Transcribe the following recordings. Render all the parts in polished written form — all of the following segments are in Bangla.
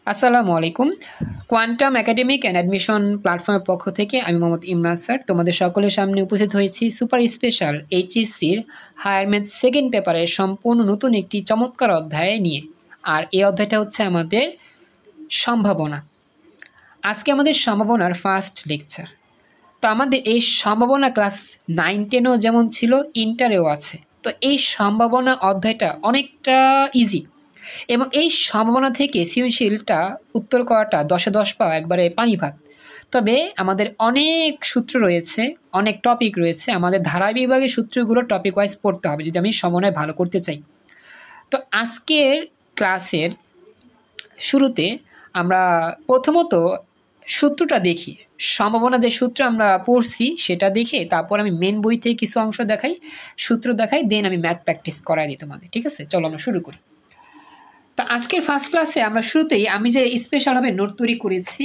আসসালামু আলাইকুম। কোয়ান্টাম একাডেমিক অ্যান্ড অ্যাডমিশন প্ল্যাটফর্মের পক্ষ থেকে আমি মোহাম্মদ ইমরান স্যার তোমাদের সকলের সামনে উপস্থিত হয়েছি সুপার স্পেশাল এইচএসসির হায়ার ম্যাথ সেকেন্ড পেপারের সম্পূর্ণ নতুন একটি চমৎকার অধ্যায় নিয়ে। আর এই অধ্যায়টা হচ্ছে আমাদের সম্ভাবনা। আজকে আমাদের সম্ভাবনার ফার্স্ট লেকচার। তো আমাদের এই সম্ভাবনা ক্লাস 9-10-ও যেমন ছিল, ইন্টারেও আছে। তো এই সম্ভাবনা অধ্যায়টা অনেকটা ইজি এবং এই সম্ভাবনা থেকে সৃজনশীলটা উত্তর করাটা 10-এ 10 পাওয়া একবারে পানি ভাত। তবে আমাদের অনেক সূত্র রয়েছে, অনেক টপিক রয়েছে, আমাদের ধারাবাহিক বিভাগের সূত্রগুলো টপিক ওয়াইজ পড়তে হবে যদি আমি সমন্বয় ভালো করতে চাই। তো আজকের ক্লাসের শুরুতে আমরা প্রথমত সূত্রটা দেখি, সম্ভাবনা যে সূত্র আমরা পড়ছি সেটা দেখে তারপর আমি মেন বই থেকে কিছু অংশ দেখাই, সূত্র দেখাই, দেন আমি ম্যাথ প্র্যাকটিস করাই দিই তোমাদের। ঠিক আছে, চলো আমরা শুরু করি। তো আজকের ফার্স্ট ক্লাসে আমরা শুরুতেই আমি যে স্পেশালভাবে নোট তৈরি করেছি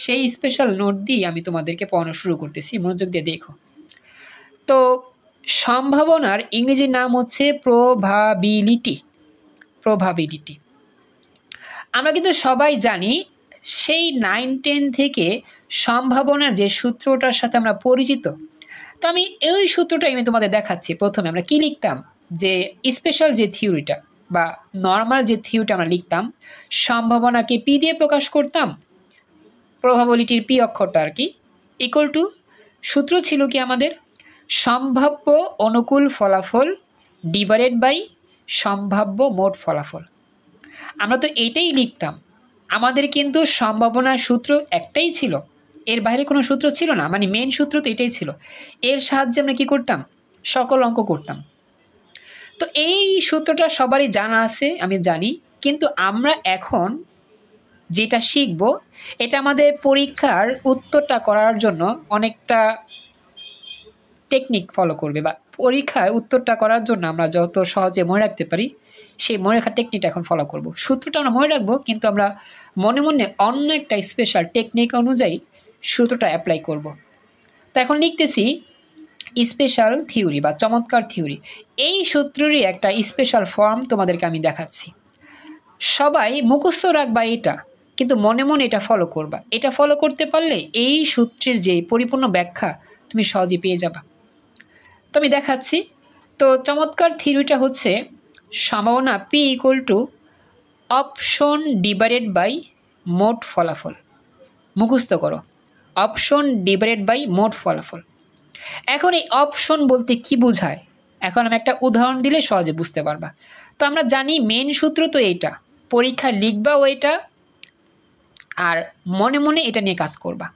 সেই স্পেশাল নোট দিয়ে আমি তোমাদেরকে পড়ানো শুরু করতেছি, মনোযোগ দিয়ে দেখো। তো সম্ভাবনার ইংরেজি নাম হচ্ছে প্রবাবিলিটি। প্রবাবিলিটি আমরা কিন্তু সবাই জানি, সেই 9-10 থেকে সম্ভাবনার যে সূত্রটার সাথে আমরা পরিচিত। তো আমি এই সূত্রটাই আমি তোমাদের দেখাচ্ছি। প্রথমে আমরা কি লিখতাম, যে স্পেশাল যে থিওরিটা বা নর্মাল যে থিওরিটা আমরা লিখতাম, সম্ভাবনাকে পি দিয়ে প্রকাশ করতাম, প্রবাবিলিটির পি অক্ষরটা আর কি, ইকুয়াল টু সূত্র ছিল কি আমাদের, সম্ভাব্য অনুকূল ফলাফল ডিভাইডেড বাই সম্ভাব্য মোট ফলাফল। আমরা তো এইটাই লিখতাম। আমাদের কিন্তু সম্ভাবনার সূত্র একটাই ছিল, এর বাইরে কোনো সূত্র ছিল না, মানে মেন সূত্র তো এটাই ছিল। এর সাহায্যে আমরা কি করতাম, সকল অঙ্ক করতাম। তো এই সূত্রটা সবারই জানা আছে, আমি জানি, কিন্তু আমরা এখন যেটা শিখব এটা আমাদের পরীক্ষার উত্তরটা করার জন্য অনেকটা টেকনিক ফলো করবে, বা পরীক্ষায় উত্তরটা করার জন্য আমরা যত সহজে মনে রাখতে পারি সেই মনে রাখার টেকনিকটা এখন ফলো করব। সূত্রটা আমরা মনে রাখবো, কিন্তু আমরা মনে মনে অন্য একটা স্পেশাল টেকনিক অনুযায়ী সূত্রটা অ্যাপ্লাই করব। তো এখন লিখতেছি স্পেশাল থিওরি বা চমৎকার থিওরি। এই সূত্রেরই একটা স্পেশাল ফর্ম তোমাদেরকে আমি দেখাচ্ছি। সবাই মুখস্থ রাখবা এটা, কিন্তু মনে মনে এটা ফলো করবা। এটা ফলো করতে পারলে এই সূত্রের যে পরিপূর্ণ ব্যাখ্যা তুমি সহজে পেয়ে যাবা। তো আমি দেখাচ্ছি। তো চমৎকার থিওরিটা হচ্ছে সম্ভাবনা P equal to option divided by মোট ফলাফল। মুখস্থ করো, অপশন ডিভাইডেড বাই মোট ফলাফল। এখন এই অপশন বলতে কি বোঝায়, এখন আমি একটা উদাহরণ দিলে সহজে বুঝতে পারবা। তো আমরা জানি মেন সূত্র তো এইটা, পরীক্ষা লিখবাও এটা, আর মনে মনে এটা নিয়ে কাজ করবা,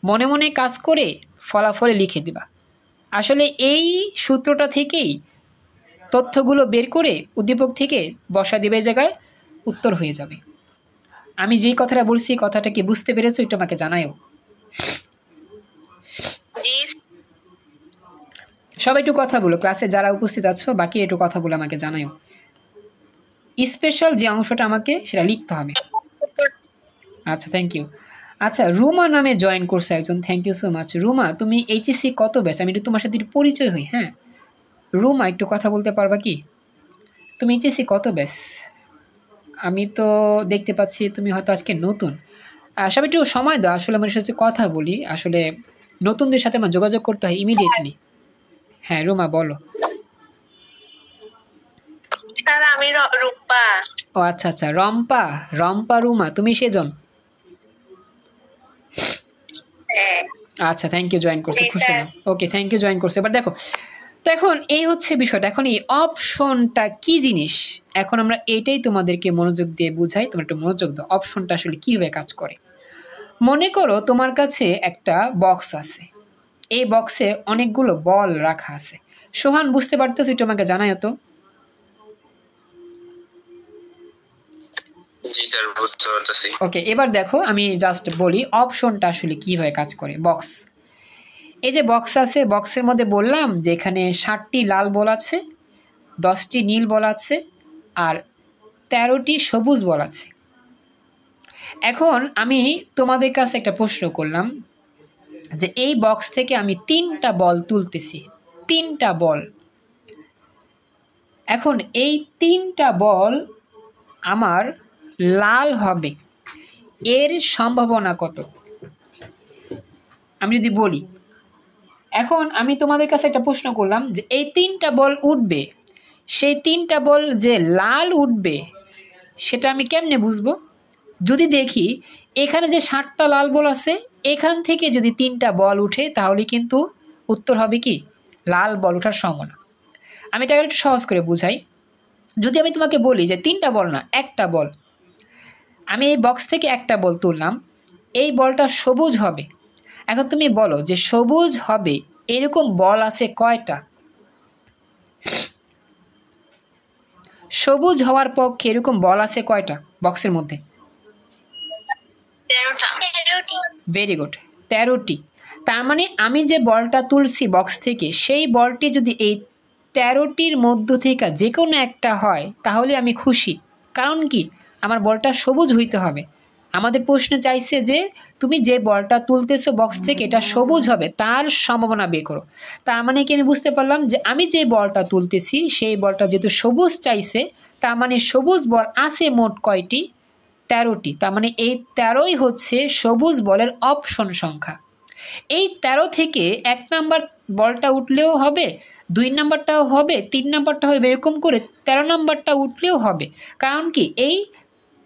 মনে মনে কাজ করে ফলাফলে লিখে দিবা। আসলে এই সূত্রটা থেকেই তথ্যগুলো বের করে উদ্দীপক থেকে বসা দেবে জায়গায় উত্তর হয়ে যাবে। আমি যেই কথাটা বলছি কথাটা কি বুঝতে পেরেছো, একটু আমাকে জানাও। সবাই একটু কথা বলো, ক্লাসে যারা উপস্থিত আছো বাকি একটু কথা বলে আমাকে জানাও। স্পেশাল যে অংশটা আমাকে সেটা লিখতে হবে। আচ্ছা, থ্যাংক ইউ। আচ্ছা, রুমা নামে জয়েন করছে একজন, thank you so much. Ruma, তুমি এইচএসসি কত ব্যাচ? আমি একটু তোমার সাথে একটু পরিচয় হই। হ্যাঁ রুমা, একটু কথা বলতে পারবা কি? তুমি এইচএসসি কত ব্যাচ? আমি তো দেখতে পাচ্ছি তুমি হয়তো আজকে নতুন। সবাই একটু সময় দাও, আসলে আমার সাথে কথা বলি। আসলে নতুনদের সাথে আমার যোগাযোগ করতে হয় ইমিডিয়েটলি। হ্যাঁ রুমা বলো। স্যার আমি রূপা। ও আচ্ছা আচ্ছা, রম্পা। রম্পা রুমা, তুমি সেজন? আচ্ছা, থ্যাংক ইউ জয়েন করছে, খুশি হলাম। ওকে, থ্যাংক ইউ জয়েন করছে। এবার দেখো, তো এখন এই হচ্ছে বিষয়টা। এখন এই অপশনটা কি জিনিস, এখন আমরা এটাই তোমাদেরকে মনোযোগ দিয়ে বুঝাই। তোমরা একটু মনোযোগ দাও, অপশনটা আসলে কিভাবে কাজ করে। মনে করো তোমার কাছে একটা বক্স আছে, এই বক্সে অনেকগুলো বল রাখা আছে। সোহান, বুঝতে পারতেছো? একটু আমাকে জানাই তো। ওকে, এবার দেখো আমি জাস্ট বলি অপশনটা আসলে কিভাবে কাজ করে। বক্স, এই যে বক্স আছে, বক্সের মধ্যে বললাম যে এখানে 7টি লাল বল আছে, 10টি নীল বল আছে, আর 13টি সবুজ বল আছে। এখন আমি তোমাদের কাছে একটা প্রশ্ন করলাম যে এই বক্স থেকে আমি 3টা বল তুলতেছি, 3টা বল। এখন এই 3টা বল আমার লাল হবে এর সম্ভাবনা কত? আমি যদি বলি, এখন আমি তোমাদের কাছে একটা প্রশ্ন করলাম যে এই 3টা বল উঠবে, সেই 3টা বল যে লাল উঠবে সেটা আমি কেমনে বুঝবো? যদি দেখি এখানে যে 7টা লাল বল আছে, এখান থেকে যদি 3টা বল উঠে তাহলে কিন্তু উত্তর হবে কি লাল বল ওঠার সম্ভাবনা। আমি এটাকে একটু সহজ করে বুঝাই। যদি আমি তোমাকে বলি যে 3টা বল না, একটা বল, আমি এই বক্স থেকে একটা বল তুললাম, এই বলটা সবুজ হবে। এখন তুমি বলো যে সবুজ হবে এরকম বল আছে কয়টা? সবুজ হওয়ার পক্ষে এরকম বল আছে কয়টা বক্সের মধ্যে? 13টা। ভেরি গুড, 13টি। তার মানে আমি যে বলটা তুলছি বক্স থেকে, সেই বলটি যদি এই 13টির মধ্য থেকে যে কোনো একটা হয় তাহলে আমি খুশি। কারণ কি, আমার বলটা সবুজ হইতে হবে। আমাদের প্রশ্নে চাইছে যে তুমি যে বলটা তুলতেছো বক্স থেকে এটা সবুজ হবে তার সম্ভাবনা বের করো। তার মানে কি আমি বুঝতে পারলাম যে আমি যে বলটা তুলতেছি সেই বলটা যেহেতু সবুজ চাইছে, তার মানে সবুজ বল আছে মোট কয়টি? 13টি। তার মানে এই 13ই হচ্ছে সবুজ বলের অপশন সংখ্যা। এই 13 থেকে 1 নাম্বার বলটা উঠলেও হবে, 2 নাম্বারটাও হবে, 3 নাম্বারটা হবে, এরকম করে 13 নাম্বারটা উঠলেও হবে। কারণ কি এই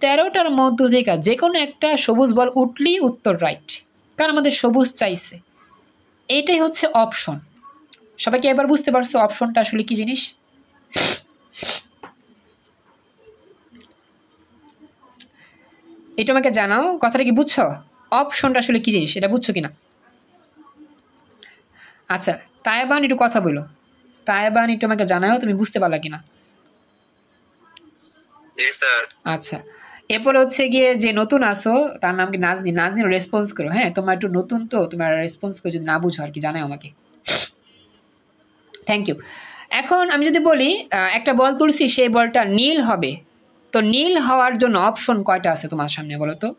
13টার মধ্য থেকে যে কোনো একটা সবুজ বল উঠলেই উত্তর রাইট, কারণ আমাদের সবুজ চাইছে। এইটাই হচ্ছে অপশন। সবাই কি এবার বুঝতে পারছো অপশনটা আসলে কি জিনিস? এটা আমাকে জানাও, কথাটা কি বুঝছো? অপশনটা আসলে কি জিনিস এটা বুঝছো কিনা? আচ্ছা, তাইবান একটু কথা বলো। তাইবান একটু আমাকে জানাও তুমি বুঝতে পারলা কিনা। জি স্যার। আচ্ছা, এরপর হচ্ছে গিয়ে যে নতুন আসো তার নাম কি নাজনি। নাজনি রেসপন্স করো, হ্যাঁ তোমার একটু নতুন তো তোমার রেসপন্স করে যদি না বুঝো আর কি জানাও আমাকে। Thank you. এখন আমি যদি বলি একটা বল তুলছি সেই বলটা নীল হবে, তো নীল হওয়ার জন্য অপশন কয়টা আছে তোমার সামনে বলো তো?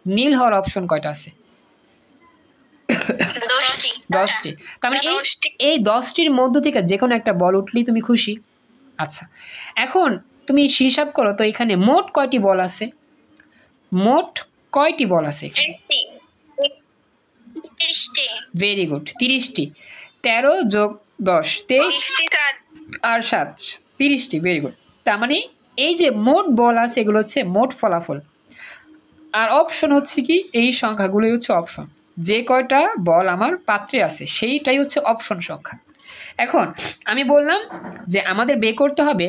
নীল হওয়ার অপশন কয়টা আছে? 10টি। তার মানে এই 10টির মধ্য থেকে যে কোনো একটা বল উঠলেই তুমি খুশি। আচ্ছা, এখন তুমি হিসাব করো তো এখানে মোট কয়টি বল আছে? মোট কয়টি বল আছে এখানে? 30টি। Very good, 30টি। 13 যোগ 10 23 আর 7 30টি। Very good. তার মানে এই যে মোট বল আছে এগুলো হচ্ছে মোট ফলাফল, আর অপশন হচ্ছে কি এই সংখ্যাগুলোই হচ্ছে অপশন। যে কয়টা বল আমার পাত্রে আছে সেইটাই হচ্ছে অপশন সংখ্যা। এখন আমি বললাম যে আমাদের বের করতে হবে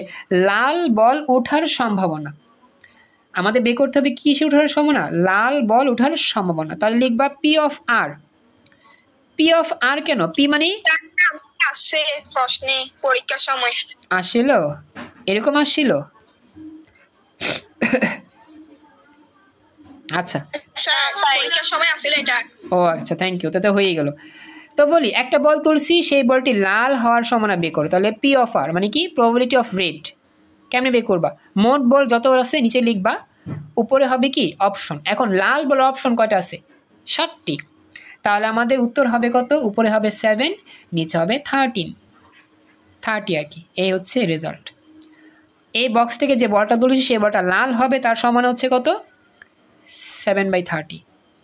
লাল বল ওঠার সম্ভাবনা। আমাদের বের করতে হবে কিসে ওঠার সম্ভাবনা? লাল বল ওঠার সম্ভাবনা। তাহলে লিখবা P of R. P of R কেন? পি মানে আছে প্রশ্নে পরীক্ষার সময় আসিল, এরকম আসছিল। আচ্ছা, স্যার পরীক্ষার সময় আসলে এটা। ও আচ্ছা, থ্যাংক ইউ, তাতে হয়ে গেল। তো বলি একটা বল তুলছি সেই বলটি লাল হওয়ার সম্ভাবনা বের করো, তাহলে পি অফ আর মানে কি প্রবাবিলিটি অফ রেড। কেমনে বের করবা? মোট বল যত আছে নিচে লিখবা, উপরে হবে কি অপশন। এখন লাল বল অপশন কয়টা আছে? 7টি। তাহলে আমাদের উত্তর হবে কত? উপরে হবে 7, নিচে হবে 13, 30 আর কি। এই হচ্ছে রেজাল্ট। এই বক্স থেকে যে বলটা তুলেছি সেই বলটা লাল হবে, তার সমান হচ্ছে কত? 7/30।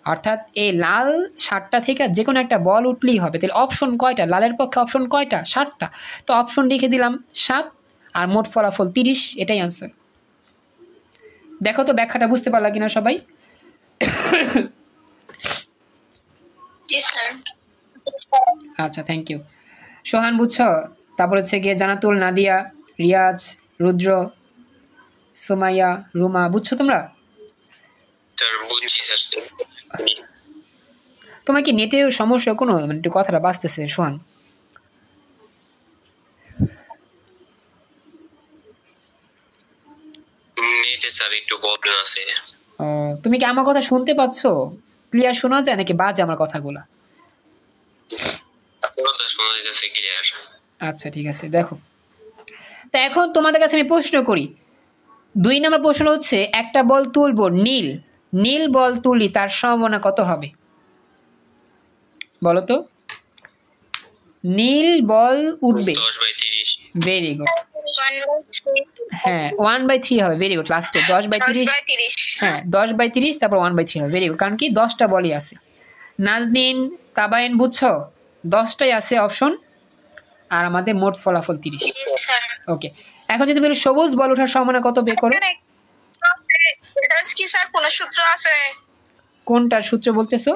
অর্থাৎ এই লাল 7টা থেকে যে কোনো একটা বল উঠলেই হবে। তাহলে অপশন কয়টা? লালের পক্ষে অপশন কয়টা? 7টা। তো অপশন লিখে দিলাম 7, আর মোট ফলাফল 30। এটাই আনসার। দেখো তো ব্যাখ্যাটা বুঝতে পারলা কিনা সবাই? জি স্যার। আচ্ছা, থ্যাংক ইউ। সোহান বুঝছো? তারপর হচ্ছে গিয়ে জানাতুল, নাদিয়া, রিয়াজ, রুদ্র, সুমাইয়া, রুমা, বুঝছো তোমরা? স্যার বুঝছি স্যার। তোমার কি নেটের সমস্যা কোনো? মানে একটু কথাটা বাঁচতেছে সোহান। নেটে স্যার একটু প্রবলেম আছে। ও, তুমি কি আমার কথা শুনতে পাচ্ছ? ক্লিয়ার শোনা যায় নাকি বাজে আমার কথাগুলো? আপনার কথা শোনা যাচ্ছে ক্লিয়ার। আচ্ছা, ঠিক আছে। দেখো, তা এখন তোমাদের কাছে আমি প্রশ্ন করি। 2 নম্বর প্রশ্ন হচ্ছে একটা বল তুলবো নীল, নীল বল তুলি তার সম্ভাবনা কত হবে বলো তো? নীল বল উঠবে 10/30 ভেরি গুড হ্যাঁ 1/3 হবে ভেরি গুড লাস্টে 10/30 10/30 হ্যাঁ 10/30 তারপর 1/3 হবে ভেরি গুড কারণ কি 10টা বলই আছে নাজনীন তাবায়েন বুঝছো 10টাই আছে অপশন আর আমাদের মোট ফলাফল 30 জি স্যার ওকে এখন যদি বলি সবুজ বল ওঠার সম্ভাবনা কত বের করো এটা কি স্যার কোন সূত্র আছে কোনটার সূত্র বলতেছো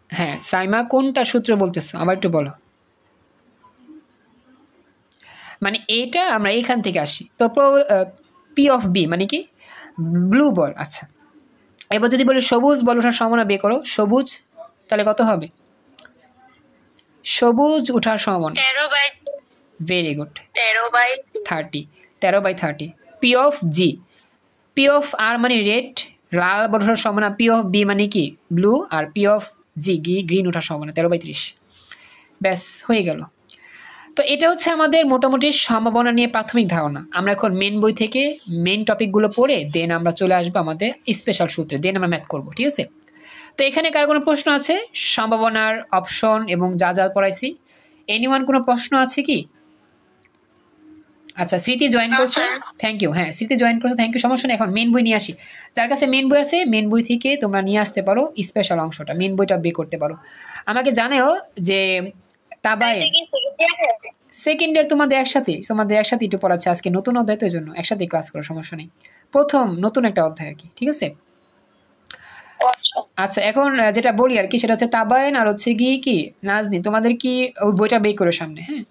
হ্যাঁ সাইমা কোনটার সূত্র বলতেছো আবার একটু বলো মানে এটা আমরা এখান থেকে আসি তো পি অফ বি মানে কি ব্লু বল আচ্ছা এবার যদি বলি সবুজ বল ওঠার সম্ভাবনা বের করো সবুজ তাহলে কত হবে সবুজ ওঠার সম্ভাবনা 13/30 very good 13/30 13/30 P of G P of R মানে রেড লাল বল ওঠার সম্ভাবনা পি অফ বি মানে কি ব্লু আর পি অফ জি গ্রিন ওঠার সম্ভাবনা 13/30 ব্যাস হয়ে গেল তো এটা হচ্ছে আমাদের মোটামুটি সম্ভাবনা নিয়ে প্রাথমিক ধারণা আমরা এখন মেন বই থেকে মেন টপিকগুলো পড়ে দেন আমরা চলে আসবো আমাদের স্পেশাল সূত্রে দেন আমরা ম্যাথ করবো ঠিক আছে তো এখানে কার কোনো প্রশ্ন আছে সম্ভাবনার অপশন এবং যা যা পড়াইছি এনিওয়ান কোনো প্রশ্ন আছে কি আচ্ছা স্মৃতি জয়েন করছো থ্যাংক ইউ হ্যাঁ স্মৃতি জয়েন করছো থ্যাংক ইউ সমস্যা নেই এখন মেন বই নিয়ে আসি যার কাছে মেন বই আছে মেন বই থেকে তোমরা নিয়ে আসতে পারো স্পেশাল অংশটা মেন বইটা বের করতে পারো আমাকে জানেও যে তাবায়ে সেকেন্ড ইয়ার তোমাদের একসাথে একটু পড়াচ্ছে আজকে নতুন অধ্যায় তো জন্য একসাথে ক্লাস করার সমস্যা নেই প্রথম নতুন একটা অধ্যায় আর কি ঠিক আছে আচ্ছা এখন যেটা বলি আর কি সেটা হচ্ছে তাবায়েন আর হচ্ছে কি নাজনি তোমাদের কি ওই বইটা বের করে সামনে হ্যাঁ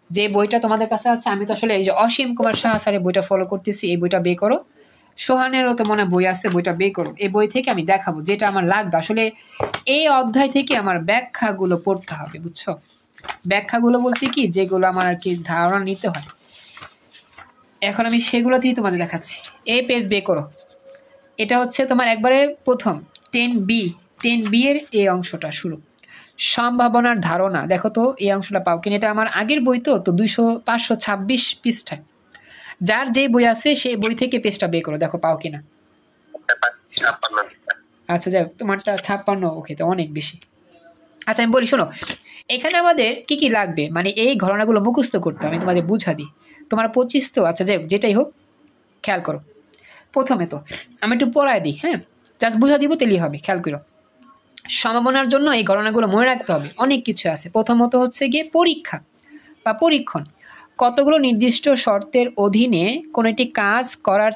যে বইটা তোমাদের কাছে আছে আমি তো আসলে এই যে অসীম কুমার সাহা স্যারের বইটা ফলো করতেছি এই বইটা বের করো সোহানেরও তো মনে বই আছে বইটা বের করো এই বই থেকে আমি দেখাবো যেটা আমার লাগবে আসলে এই অধ্যায় থেকে আমার ব্যাখ্যাগুলো পড়তে হবে বুঝছো ব্যাখ্যাগুলো বলতে কি যেগুলো আমার আর কি ধারণা নিতে হয় এখন আমি সেগুলোতেই তোমাদের দেখাচ্ছি এই পেজ বের করো এটা হচ্ছে তোমার একবারে প্রথম 10B এর এই অংশটা শুরু সম্ভাবনার ধারণা দেখো তো এই অংশটা পাও কিনা এটা আমার আগের বই তো 526 পৃষ্ঠায় যার যে বই আছে সেই বই থেকে পেজটা বের করো দেখো পাও কিনা আচ্ছা যাক তোমারটা 56 ওকে তো অনেক বেশি আচ্ছা আমি বলি শোনো এখানে আমাদের কি কি লাগবে মানে এই ঘটনাগুলো মুখস্থ করতে আমি তোমাদের বুঝা দিই তোমার 25 তো আচ্ছা যাই যেটাই হোক খেয়াল করো প্রথমে তো আমি একটু পড়ায় দিই হ্যাঁ জাস্ট বুঝা দিব তেলেই হবে খেয়াল করো সম্ভাবনার জন্য এই ঘটনাগুলো মনে রাখতে হবে অনেক কিছু আছে প্রথমত হচ্ছে গিয়ে পরীক্ষা বা পরীক্ষণ কতগুলো নির্দিষ্ট শর্তের অধীনে কোনো একটি কাজ করার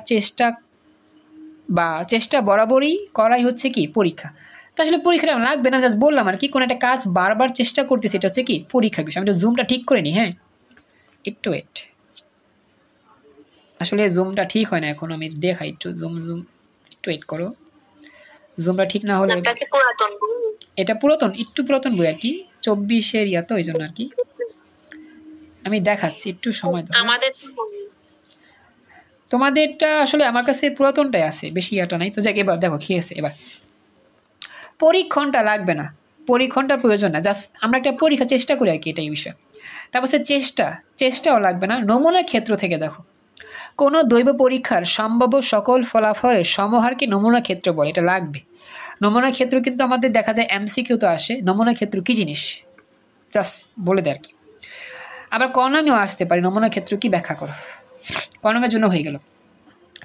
চেষ্টা বরাবরই করাই হচ্ছে কি পরীক্ষা তো আসলে পরীক্ষাটা লাগবে না জাস্ট বললাম আর কি কোনো একটা কাজ বারবার চেষ্টা করতেছি এটা হচ্ছে কি পরীক্ষার বিষয় আমি তো জুমটা ঠিক করে নিই হ্যাঁ একটু ওয়েট আসলে জুমটা ঠিক হয় না এখন আমি দেখাই একটু জুম একটু ওয়েট করো জুমটা ঠিক না হলে এটা পুরাতন একটু পুরাতন বই আর কি 24-এর ইয়া তো ওই জন্য আর কি আমি দেখাচ্ছি একটু সময় দাও তোমাদেরটা আসলে আমার কাছে পুরাতনটাই আছে বেশি ইয়াটা নাই তো যাক এবার দেখো কি আছে এবার পরীক্ষণটা লাগবে না পরীক্ষণটার প্রয়োজন না জাস্ট আমরা একটা পরীক্ষা চেষ্টা করি আর কি এটাই বিষয় তারপর চেষ্টাও লাগবে না নমুনা ক্ষেত্র থেকে দেখো কোনো দৈব পরীক্ষার সম্ভাব্য সকল ফলাফলের সমাহারকে নমুনা ক্ষেত্র বলে এটা লাগবে নমুনা ক্ষেত্র কিন্তু আমাদের দেখা যায় এমসিকিউ তো আসে নমুনা ক্ষেত্র কি জিনিস জাস্ট বলে দেয় আর কি আবার কর্নামেও আসতে পারে নমুনা ক্ষেত্র কি ব্যাখ্যা করো কর্নামের জন্য হয়ে গেল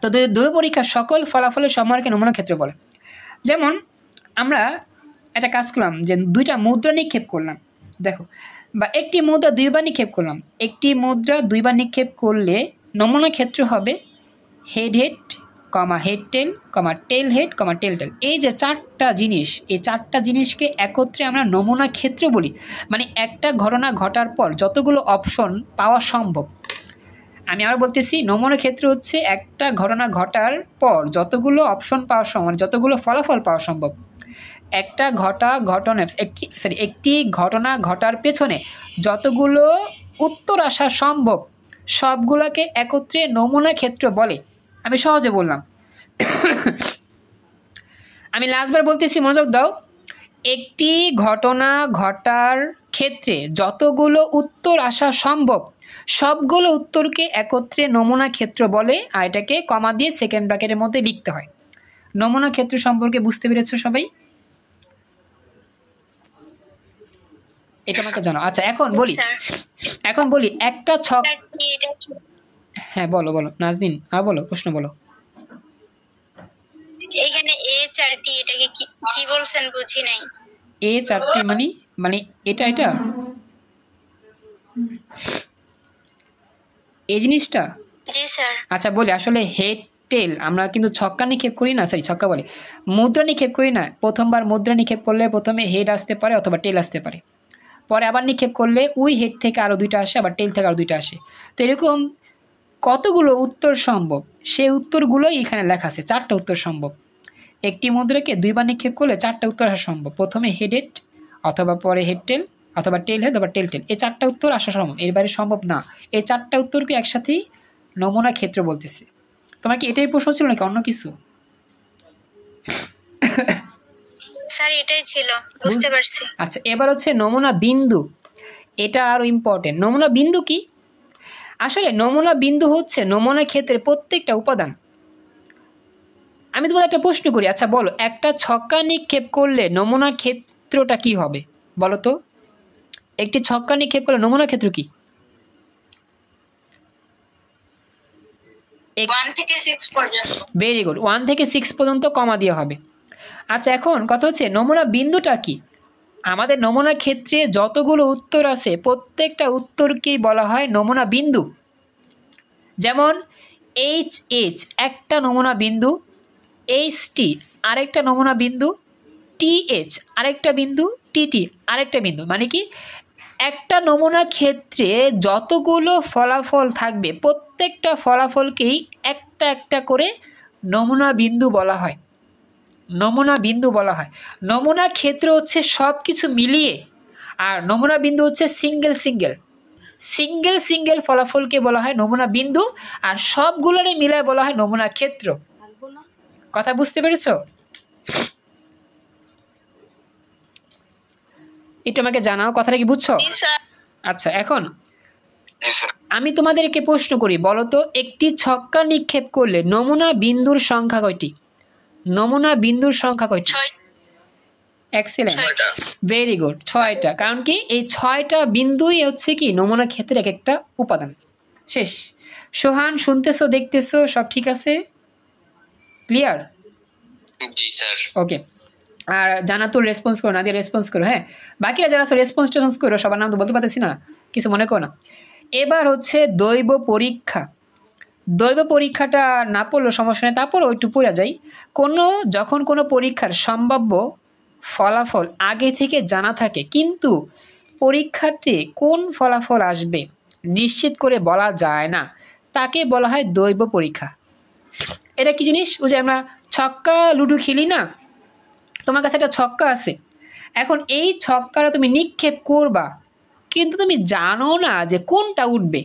তো দৈব পরীক্ষার সকল ফলাফলের সমাহারকে নমুনা ক্ষেত্র বলে যেমন আমরা একটা কাজ করলাম যে দুইটা মুদ্রা নিক্ষেপ করলাম দেখো বা একটি মুদ্রা দুইবার নিক্ষেপ করলাম একটি মুদ্রা দুইবার নিক্ষেপ করলে নমুনা ক্ষেত্র হবে হেড টেল টেল হেড টেল এই যে চারটা জিনিস এই চারটা জিনিসকে একত্রে আমরা নমুনা ক্ষেত্র বলি মানে একটা ঘটনা ঘটার পর যতগুলো অপশন পাওয়া সম্ভব আমি আবার বলতেছি নমুনা ক্ষেত্র হচ্ছে একটা ঘটনা ঘটার পর যতগুলো অপশন পাওয়া সম্ভব যতগুলো ফলাফল পাওয়া সম্ভব একটি ঘটনা ঘটার পেছনে যতগুলো উত্তর আসা সম্ভব সবগুলোকে একত্রে নমুনা ক্ষেত্র বলে আমি সহজে বললাম আমি লাস্টবার বলতেছি মনোযোগ দাও একটি ঘটনা ঘটার ক্ষেত্রে যতগুলো উত্তর আসা সম্ভব সবগুলো উত্তরকে একত্রে নমুনা ক্ষেত্র বলে আর এটাকে কমা দিয়ে সেকেন্ড ব্র্যাকেটের মধ্যে লিখতে হয় নমুনা ক্ষেত্র সম্পর্কে বুঝতে পেরেছো সবাই এটা আমাকে জানাও। আচ্ছা এখন বলি স্যার একটা ছক। স্যার কি এটা কি হ্যাঁ বলো বলো নাজনীন, আর বলো, প্রশ্ন বলো। এখানে এইচ আর টি এটাকে কি কি বলছেন বুঝি নাই। এ চারটি মানে মানে এটা এটা এই জিনিসটা। জি স্যার। আচ্ছা বলি, আসলে হেড টেল আমরা কিন্তু ছক্কা নিক্ষেপ করি না, সরি ছক্কা বলে মুদ্রা নিক্ষেপ করি না। প্রথমবার মুদ্রা নিক্ষেপ করলে প্রথমে হেড আসতে পারে অথবা টেল আসতে পারে, পরে আবার নিক্ষেপ করলে ওই হেড থেকে আরও দুইটা আসে, আবার টেল থেকে আরও দুইটা আসে। তো এরকম কতগুলো উত্তর সম্ভব, সেই উত্তরগুলোই এখানে লেখা আছে। 4টা উত্তর সম্ভব। একটি মুদ্রাকে দুইবার নিক্ষেপ করলে 4টা উত্তর আসা সম্ভব। প্রথমে হেড হেড, অথবা পরে হেড টেল, অথবা টেল হেড, অথবা টেল টেল। এই 4টা উত্তর আসা সম্ভব, এর বাইরে সম্ভব না। এই 4টা উত্তরকে একসাথেই নমুনা ক্ষেত্র বলতেছে। তোমার কি এটাই প্রশ্ন ছিল নাকি অন্য কিছু? স্যার এটাই ছিল, বুঝতে পারছি। আচ্ছা এবার হচ্ছে নমুনা বিন্দু। এটা আরো ইম্পর্টেন্ট। নমুনা বিন্দু কি? আসলে নমুনা বিন্দু হচ্ছে নমুনা ক্ষেত্রের প্রত্যেকটা উপাদান। আমি তোমাদের একটা প্রশ্ন করি, আচ্ছা বলো, একটা ছক্কা নিক্ষেপ করলে নমুনা ক্ষেত্রটা কি হবে বলো তো? একটি ছক্কা নিক্ষেপ করলে নমুনা ক্ষেত্র কি? 1 থেকে 6 পর্যন্ত। ভেরি গুড, 1 থেকে 6 পর্যন্ত কমা দেওয়া হবে। আচ্ছা এখন কথা হচ্ছে নমুনা বিন্দুটা কি? আমাদের নমুনা ক্ষেত্রে যতগুলো উত্তর আছে প্রত্যেকটা উত্তরকেই বলা হয় নমুনা বিন্দু। যেমন এইচ এইচ একটা নমুনা বিন্দু, এইচ টি আরেকটা নমুনা বিন্দু, টি এইচ আরেকটা বিন্দু, টি টি আরেকটা বিন্দু। মানে কি, একটা নমুনা ক্ষেত্রে যতগুলো ফলাফল থাকবে প্রত্যেকটা ফলাফলকেই একটা একটা করে নমুনা বিন্দু বলা হয়। নমুনা বিন্দু বলা হয়। নমুনা ক্ষেত্র হচ্ছে সব কিছু মিলিয়ে, আর নমুনা বিন্দু হচ্ছে সিঙ্গেল সিঙ্গেল সিঙ্গেল সিঙ্গেল ফলাফলকে বলা হয় নমুনা বিন্দু, আর সবগুলোরে মিলায় বলা হয় নমুনা ক্ষেত্র। কথা বুঝতে পেরেছো? এটা আমাকে জানাও, কথাটা কি বুঝছো? জি স্যার। আচ্ছা এখন আমি তোমাদেরকে প্রশ্ন করি, বলো তো একটি ছক্কা নিক্ষেপ করলে নমুনা বিন্দুর সংখ্যা কয়টি? নমুনা বিন্দুর সংখ্যা কয়টি? 6। এক্সেলেন্ট, ভেরি গুড, 6টা। কারণ কি, এই 6টা বিন্দুই হচ্ছে কি নমুনা ক্ষেত্রের এক একটা উপাদান। শেষ। সোহান শুনতেছো, দেখতেছো, সব ঠিক আছে? ক্লিয়ার? জি স্যার। ওকে। আর জানাতুল রেসপন্স করো, নাদিয়া রেসপন্স করো। হ্যাঁ বাকিরা যারা রেসপন্স টেসপন্স করো সবার নাম তো বলতে পারতেছি না, কিছু মনে করো না। এবার হচ্ছে দৈব পরীক্ষা। দৈব পরীক্ষাটা না পড়লেও সমস্যা নেই, তারপরও একটু পড়া যায়। যখন কোনো পরীক্ষার সম্ভাব্য ফলাফল আগে থেকে জানা থাকে, কিন্তু পরীক্ষার্থী কোন ফলাফল আসবে নিশ্চিত করে বলা যায় না, তাকে বলা হয় দৈব পরীক্ষা। এটা কি জিনিস? ওই যে আমরা ছক্কা লুডো খেলি না, তোমার কাছে একটা ছক্কা আছে, এখন এই ছক্কাটা তুমি নিক্ষেপ করবা, কিন্তু তুমি জানো না যে কোনটা উঠবে।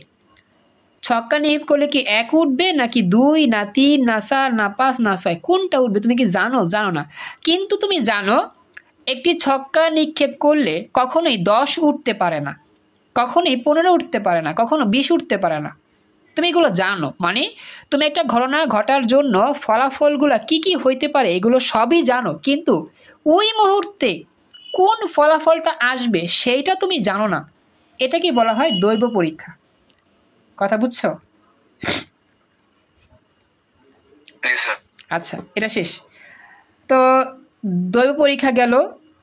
ছক্কা নিক্ষেপ করলে কি 1 উঠবে, নাকি 2, না 3, না 4, না 5, না 6, কোনটা উঠবে তুমি কি জানো? জানো না। কিন্তু তুমি জানো একটি ছক্কা নিক্ষেপ করলে কখনোই 10 উঠতে পারে না, কখনোই 15 উঠতে পারে না, কখনো 20 উঠতে পারে না। তুমি এগুলো জানো, মানে তুমি একটা ঘটনা ঘটার জন্য ফলাফলগুলো কি কি হইতে পারে এগুলো সবই জানো, কিন্তু ওই মুহূর্তে কোন ফলাফলটা আসবে সেইটা তুমি জানো না। এটাকে বলা হয় দৈব পরীক্ষা। কথা বুঝছো? আচ্ছা এটা শেষ। তো দৈব পরীক্ষা গেল,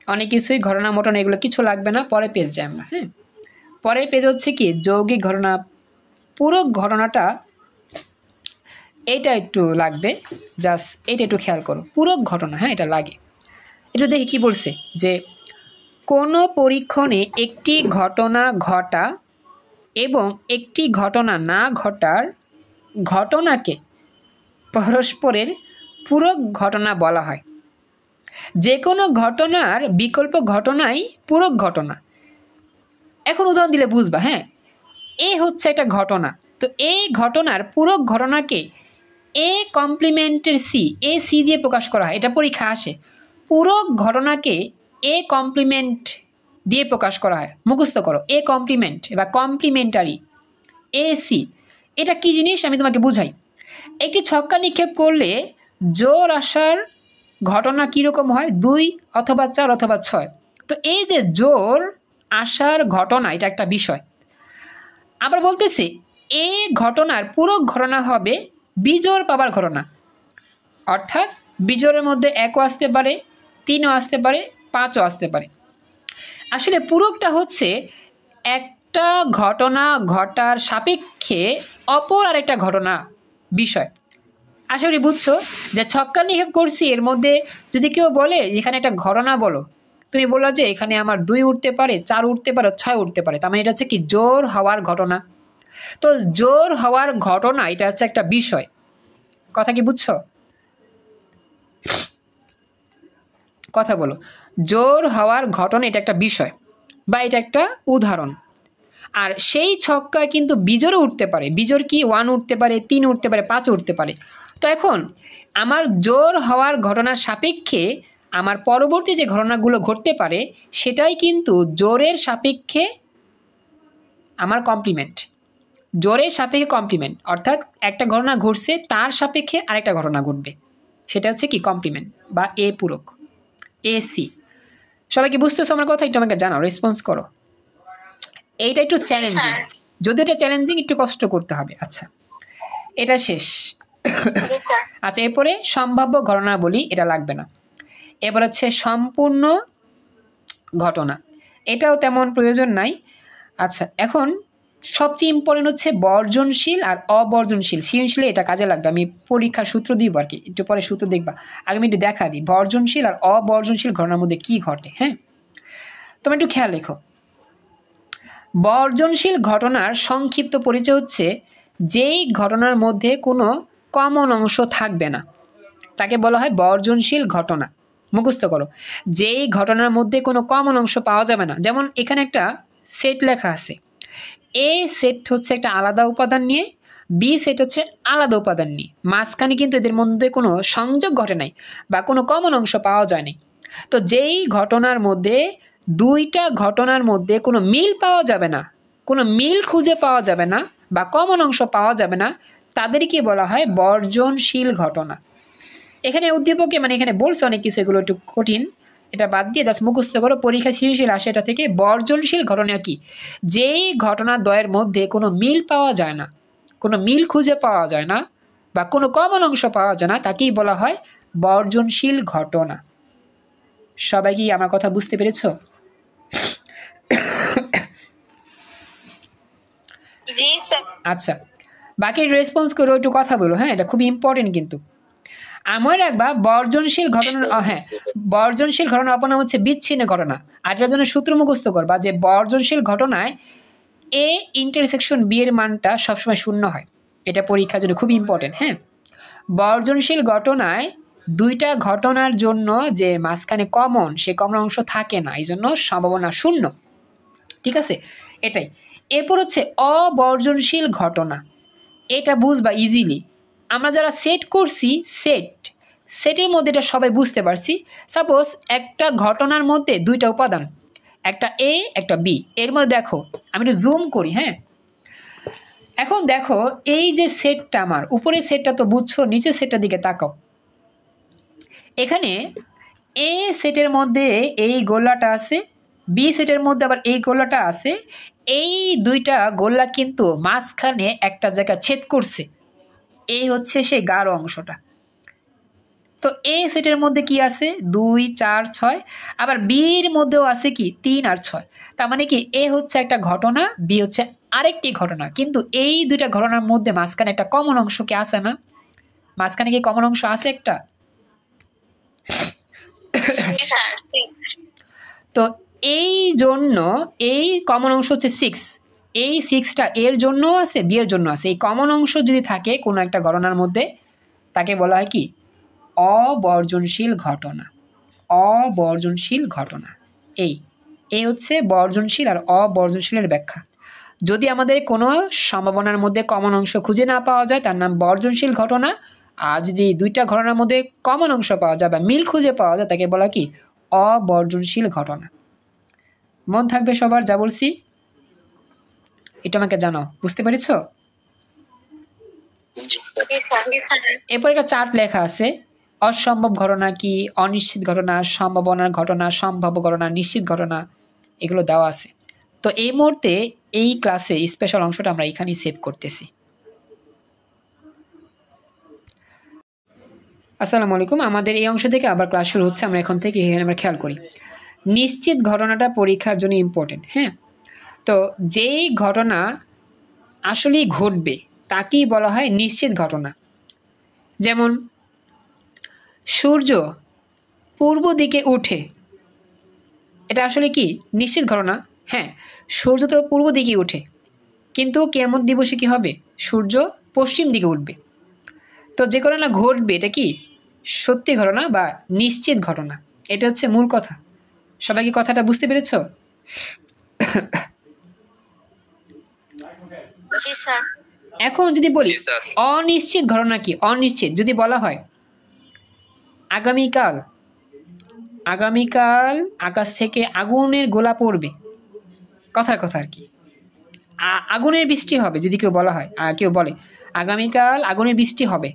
অনেক কিছুই ঘটনা মটনা এগুলো কিছু লাগবে না, পরে পেজ যাই আমরা। হ্যাঁ পরের পেজ হচ্ছে কি যৌগিক ঘটনা। পুরো ঘটনাটা এইটা একটু লাগবে, জাস্ট এইটা একটু খেয়াল করো, পুরো ঘটনা। হ্যাঁ এটা লাগে, একটু দেখি কি বলছে, যে কোনো পরীক্ষণে একটি ঘটনা ঘটা এবং একটি ঘটনা না ঘটার ঘটনাকে পরস্পরের পূরক ঘটনা বলা হয়। যে কোনো ঘটনার বিকল্প ঘটনাই পূরক ঘটনা। এখন উদাহরণ দিলে বুঝবা। হ্যাঁ এ হচ্ছে একটা ঘটনা, তো এই ঘটনার পূরক ঘটনাকে এ কমপ্লিমেন্টের সি, এ সি দিয়ে প্রকাশ করা হয়, এটা পরীক্ষা আসে। পূরক ঘটনাকে এ কমপ্লিমেন্ট দিয়ে প্রকাশ করা হয়। মুখস্থ করো, এ কমপ্লিমেন্ট বা কমপ্লিমেন্টারি, এ সি। এটা কি জিনিস আমি তোমাকে বুঝাই। একটি ছক্কা নিক্ষেপ করলে জোর আসার ঘটনা কীরকম হয়? 2 অথবা 4 অথবা 6। তো এই যে জোর আসার ঘটনা, এটা একটা বিষয়। আবার বলতেছে এ ঘটনার পুরো ঘটনা হবে বিজোড় পাবার ঘটনা, অর্থাৎ বিজোড়ের মধ্যে 1ও আসতে পারে, 3ও আসতে পারে, 5ও আসতে পারে। আসলে পূরকটা হচ্ছে একটা ঘটনা ঘটার সাপেক্ষে অপর আরেকটা ঘটনা বিষয়। আশা করি বুঝছো যে ছক্কা নিক্ষেপ করছি, এর মধ্যে যদি কেউ বলে এখানে একটা ঘটনা বলো, তুমি বললো যে এখানে আমার 2 উঠতে পারে, 4 উঠতে পারে, 6 উঠতে পারে, তার মানে এটা হচ্ছে কি জোর হওয়ার ঘটনা। তো জোর হওয়ার ঘটনা এটা হচ্ছে একটা বিষয়। কথা কি বুঝছো? কথা বলো। জোর হওয়ার ঘটনা এটা একটা বিষয় বা এটা একটা উদাহরণ। আর সেই ছক্কা কিন্তু বিজোড়ও উঠতে পারে। বিজোড় কি 1 উঠতে পারে, 3 উঠতে পারে, 5 উঠতে পারে। তো এখন আমার জোর হওয়ার ঘটনার সাপেক্ষে আমার পরবর্তী যে ঘটনাগুলো ঘটতে পারে সেটাই কিন্তু জোরের সাপেক্ষে আমার কমপ্লিমেন্ট। জোরের সাপেক্ষে কমপ্লিমেন্ট, অর্থাৎ একটা ঘটনা ঘটছে তার সাপেক্ষে আরেকটা ঘটনা ঘটবে, সেটা হচ্ছে কি কমপ্লিমেন্ট বা এ পূরক, এসি। সবাই কি বুঝতেছো আমার কথা? একটু আমাকে জানাও, রেসপন্স করো। এইটা একটু চ্যালেঞ্জিং, যদি এটা চ্যালেঞ্জিং একটু কষ্ট করতে হবে। আচ্ছা, এটা শেষ। আচ্ছা, এরপরে সম্ভাব্য ঘটনা বলি, এটা লাগবে না। এবার হচ্ছে সম্পূর্ণ ঘটনা, এটাও তেমন প্রয়োজন নাই। আচ্ছা, এখন সবচেয়ে ইম্পর্টেন্ট হচ্ছে বর্জনশীল আর অবর্জনশীল। সৃজনশীলে এটা কাজে লাগবে, আমি পরীক্ষার সূত্র দিব আর কি, একটু পরে সূত্র দেখবা। আগে আমি একটু দেখা দিই বর্জনশীল আর অবর্জনশীল ঘটনার মধ্যে কি ঘটে। হ্যাঁ, তোমরা একটু খেয়াল রেখো। বর্জনশীল ঘটনার সংক্ষিপ্ত পরিচয় হচ্ছে যেই ঘটনার মধ্যে কোনো কমন অংশ থাকবে না, তাকে বলা হয় বর্জনশীল ঘটনা। মুখস্থ করো, যেই ঘটনার মধ্যে কোনো কমন অংশ পাওয়া যাবে না। যেমন এখানে একটা সেট লেখা আছে, এ সেট হচ্ছে একটা আলাদা উপাদান নিয়ে, বি সেট হচ্ছে আলাদা উপাদান নিয়ে, মাঝখানে কিন্তু এদের মধ্যে কোনো সংযোগ ঘটে নাই বা কোনো কমন অংশ পাওয়া যায় নাই। তো যেই ঘটনার মধ্যে দুইটা ঘটনার মধ্যে কোনো মিল পাওয়া যাবে না, কোনো মিল খুঁজে পাওয়া যাবে না বা কমন অংশ পাওয়া যাবে না, তাদেরকে বলা হয় বর্জনশীল ঘটনা। এখানে উদ্দীপকে মানে এখানে বলছে অনেক কিছু, এগুলো একটু কঠিন, এটা বাদ দিয়ে জাস্ট মুখস্থ করো, পরীক্ষা সৃজনশীল আসে এটা থেকে। বর্জনশীল ঘটনা কি? যেই ঘটনা দ্বয়ের মধ্যে কোনো মিল পাওয়া যায় না, কোনো মিল খুঁজে পাওয়া যায় না বা কোনো কমন অংশ পাওয়া যায় না, তাকেই বলা হয় বর্জনশীল ঘটনা। সবাই কি আমার কথা বুঝতে পেরেছো? আচ্ছা, বাকি রেসপন্স করো, একটু কথা বলো। হ্যাঁ, এটা খুব ইম্পর্টেন্ট কিন্তু। আমার রাখবা বর্জনশীল ঘটনা, হ্যাঁ, বর্জনশীল ঘটনার অপর নাম হচ্ছে বিচ্ছিন্ন ঘটনা। আর এটার জন্য সূত্র মুখস্থ করবা যে বর্জনশীল ঘটনায় এ ইন্টারসেকশন বি এর মানটা সবসময় 0 হয়। এটা পরীক্ষার জন্য খুব ইম্পর্টেন্ট। হ্যাঁ, বর্জনশীল ঘটনায় দুইটা ঘটনার জন্য যে মাঝখানে কমন, সে কমন অংশ থাকে না, এই জন্য সম্ভাবনা 0। ঠিক আছে, এটাই। এরপর হচ্ছে অবর্জনশীল ঘটনা, এটা বুঝবা ইজিলি। আমরা যারা সেট করছি, সেটের মধ্যে এটা সবাই বুঝতে পারছি। সাপোজ একটা ঘটনার মধ্যে দুইটা উপাদান, একটা এ একটা বি, এর মধ্যে দেখো আমি একটু জুম করি। হ্যাঁ, এখন দেখো এই যে সেটটা, আমার উপরের সেটটা তো বুঝছো, নিচের সেটটার দিকে তাকাও। এখানে এ সেটের মধ্যে এই গোলাটা আছে, বি সেটের মধ্যে আবার এই গোলাটা আছে। এই দুইটা গোলা কিন্তু মাঝখানে একটা জায়গা ছেদ করছে, এই হচ্ছে সেই গাঢ় অংশটা। তো এ সেটের মধ্যে কি আছে? 2, 4, 6। আবার বি এর মধ্যেও আছে কি 3 আর 6। তার মানে কি এ হচ্ছে একটা ঘটনা, বি হচ্ছে আরেকটি ঘটনা, কিন্তু এই দুইটা ঘটনার মধ্যে মাঝখানে একটা কমন অংশ কি আছে না? মাঝখানে কি কমন অংশ আছে একটা? তো এই জন্য এই কমন অংশ হচ্ছে 6। এই 6টা এর জন্য আছে, বি এর জন্য আছে। এই কমন অংশ যদি থাকে কোনো একটা ঘটনার মধ্যে, তাকে বলা হয় কি অবর্জনশীল ঘটনা। অবর্জনশীল ঘটনা, এই হচ্ছে বর্জনশীল আর অবর্জনশীলের ব্যাখ্যা। যদি আমাদের কোনো সম্ভাবনার মধ্যে কমন অংশ খুঁজে না পাওয়া যায়, তার নাম বর্জনশীল ঘটনা। আর যদি দুইটা ঘটনার মধ্যে কমন অংশ পাওয়া যায় বা মিল খুঁজে পাওয়া যায়, তাকে বলা কি অবর্জনশীল ঘটনা। মন থাকবে সবার যা বলছি? এটা আমাকে জানাও, বুঝতে পেরেছ? এরপর একটা চার্ট লেখা আছে, অসম্ভব ঘটনা কি, অনিশ্চিত ঘটনা, সম্ভাবনার ঘটনা, সম্ভাব্য ঘটনা, নিশ্চিত ঘটনা, এগুলো দেওয়া আছে। তো এই মুহূর্তে এই ক্লাসে স্পেশাল অংশটা আমরা এখানেই সেভ করতেছি। আসসালামু আলাইকুম। আমাদের এই অংশ থেকে আবার ক্লাস শুরু হচ্ছে। আমরা এখন থেকে এখানে আমরা খেয়াল করি নিশ্চিত ঘটনাটা পরীক্ষার জন্য ইম্পর্টেন্ট। হ্যাঁ, তো যেই ঘটনা আসলেই ঘটবে তাকেই বলা হয় নিশ্চিত ঘটনা। যেমন সূর্য পূর্ব দিকে উঠে, এটা আসলে কি নিশ্চিত ঘটনা? হ্যাঁ, সূর্য তো পূর্ব দিকে উঠে, কিন্তু কিয়ামত দিবসে কি হবে? সূর্য পশ্চিম দিকে উঠবে। তো যে ঘটনা ঘটবে এটা কি সত্যি ঘটনা বা নিশ্চিত ঘটনা? এটা হচ্ছে মূল কথা। সবাই কি কথাটা বুঝতে পেরেছো? জি স্যার। এখন যদি বলি জি স্যার। অনিশ্চিত ঘটনা কি? অনিশ্চিত যদি বলা হয় আগামীকাল আকাশ থেকে আগুনের গোলা পড়বে, কথার কথা আর কি, আগুনের বৃষ্টি হবে। যদি কেউ বলা হয়, কেউ বলে আগামীকাল আগুনের বৃষ্টি হবে,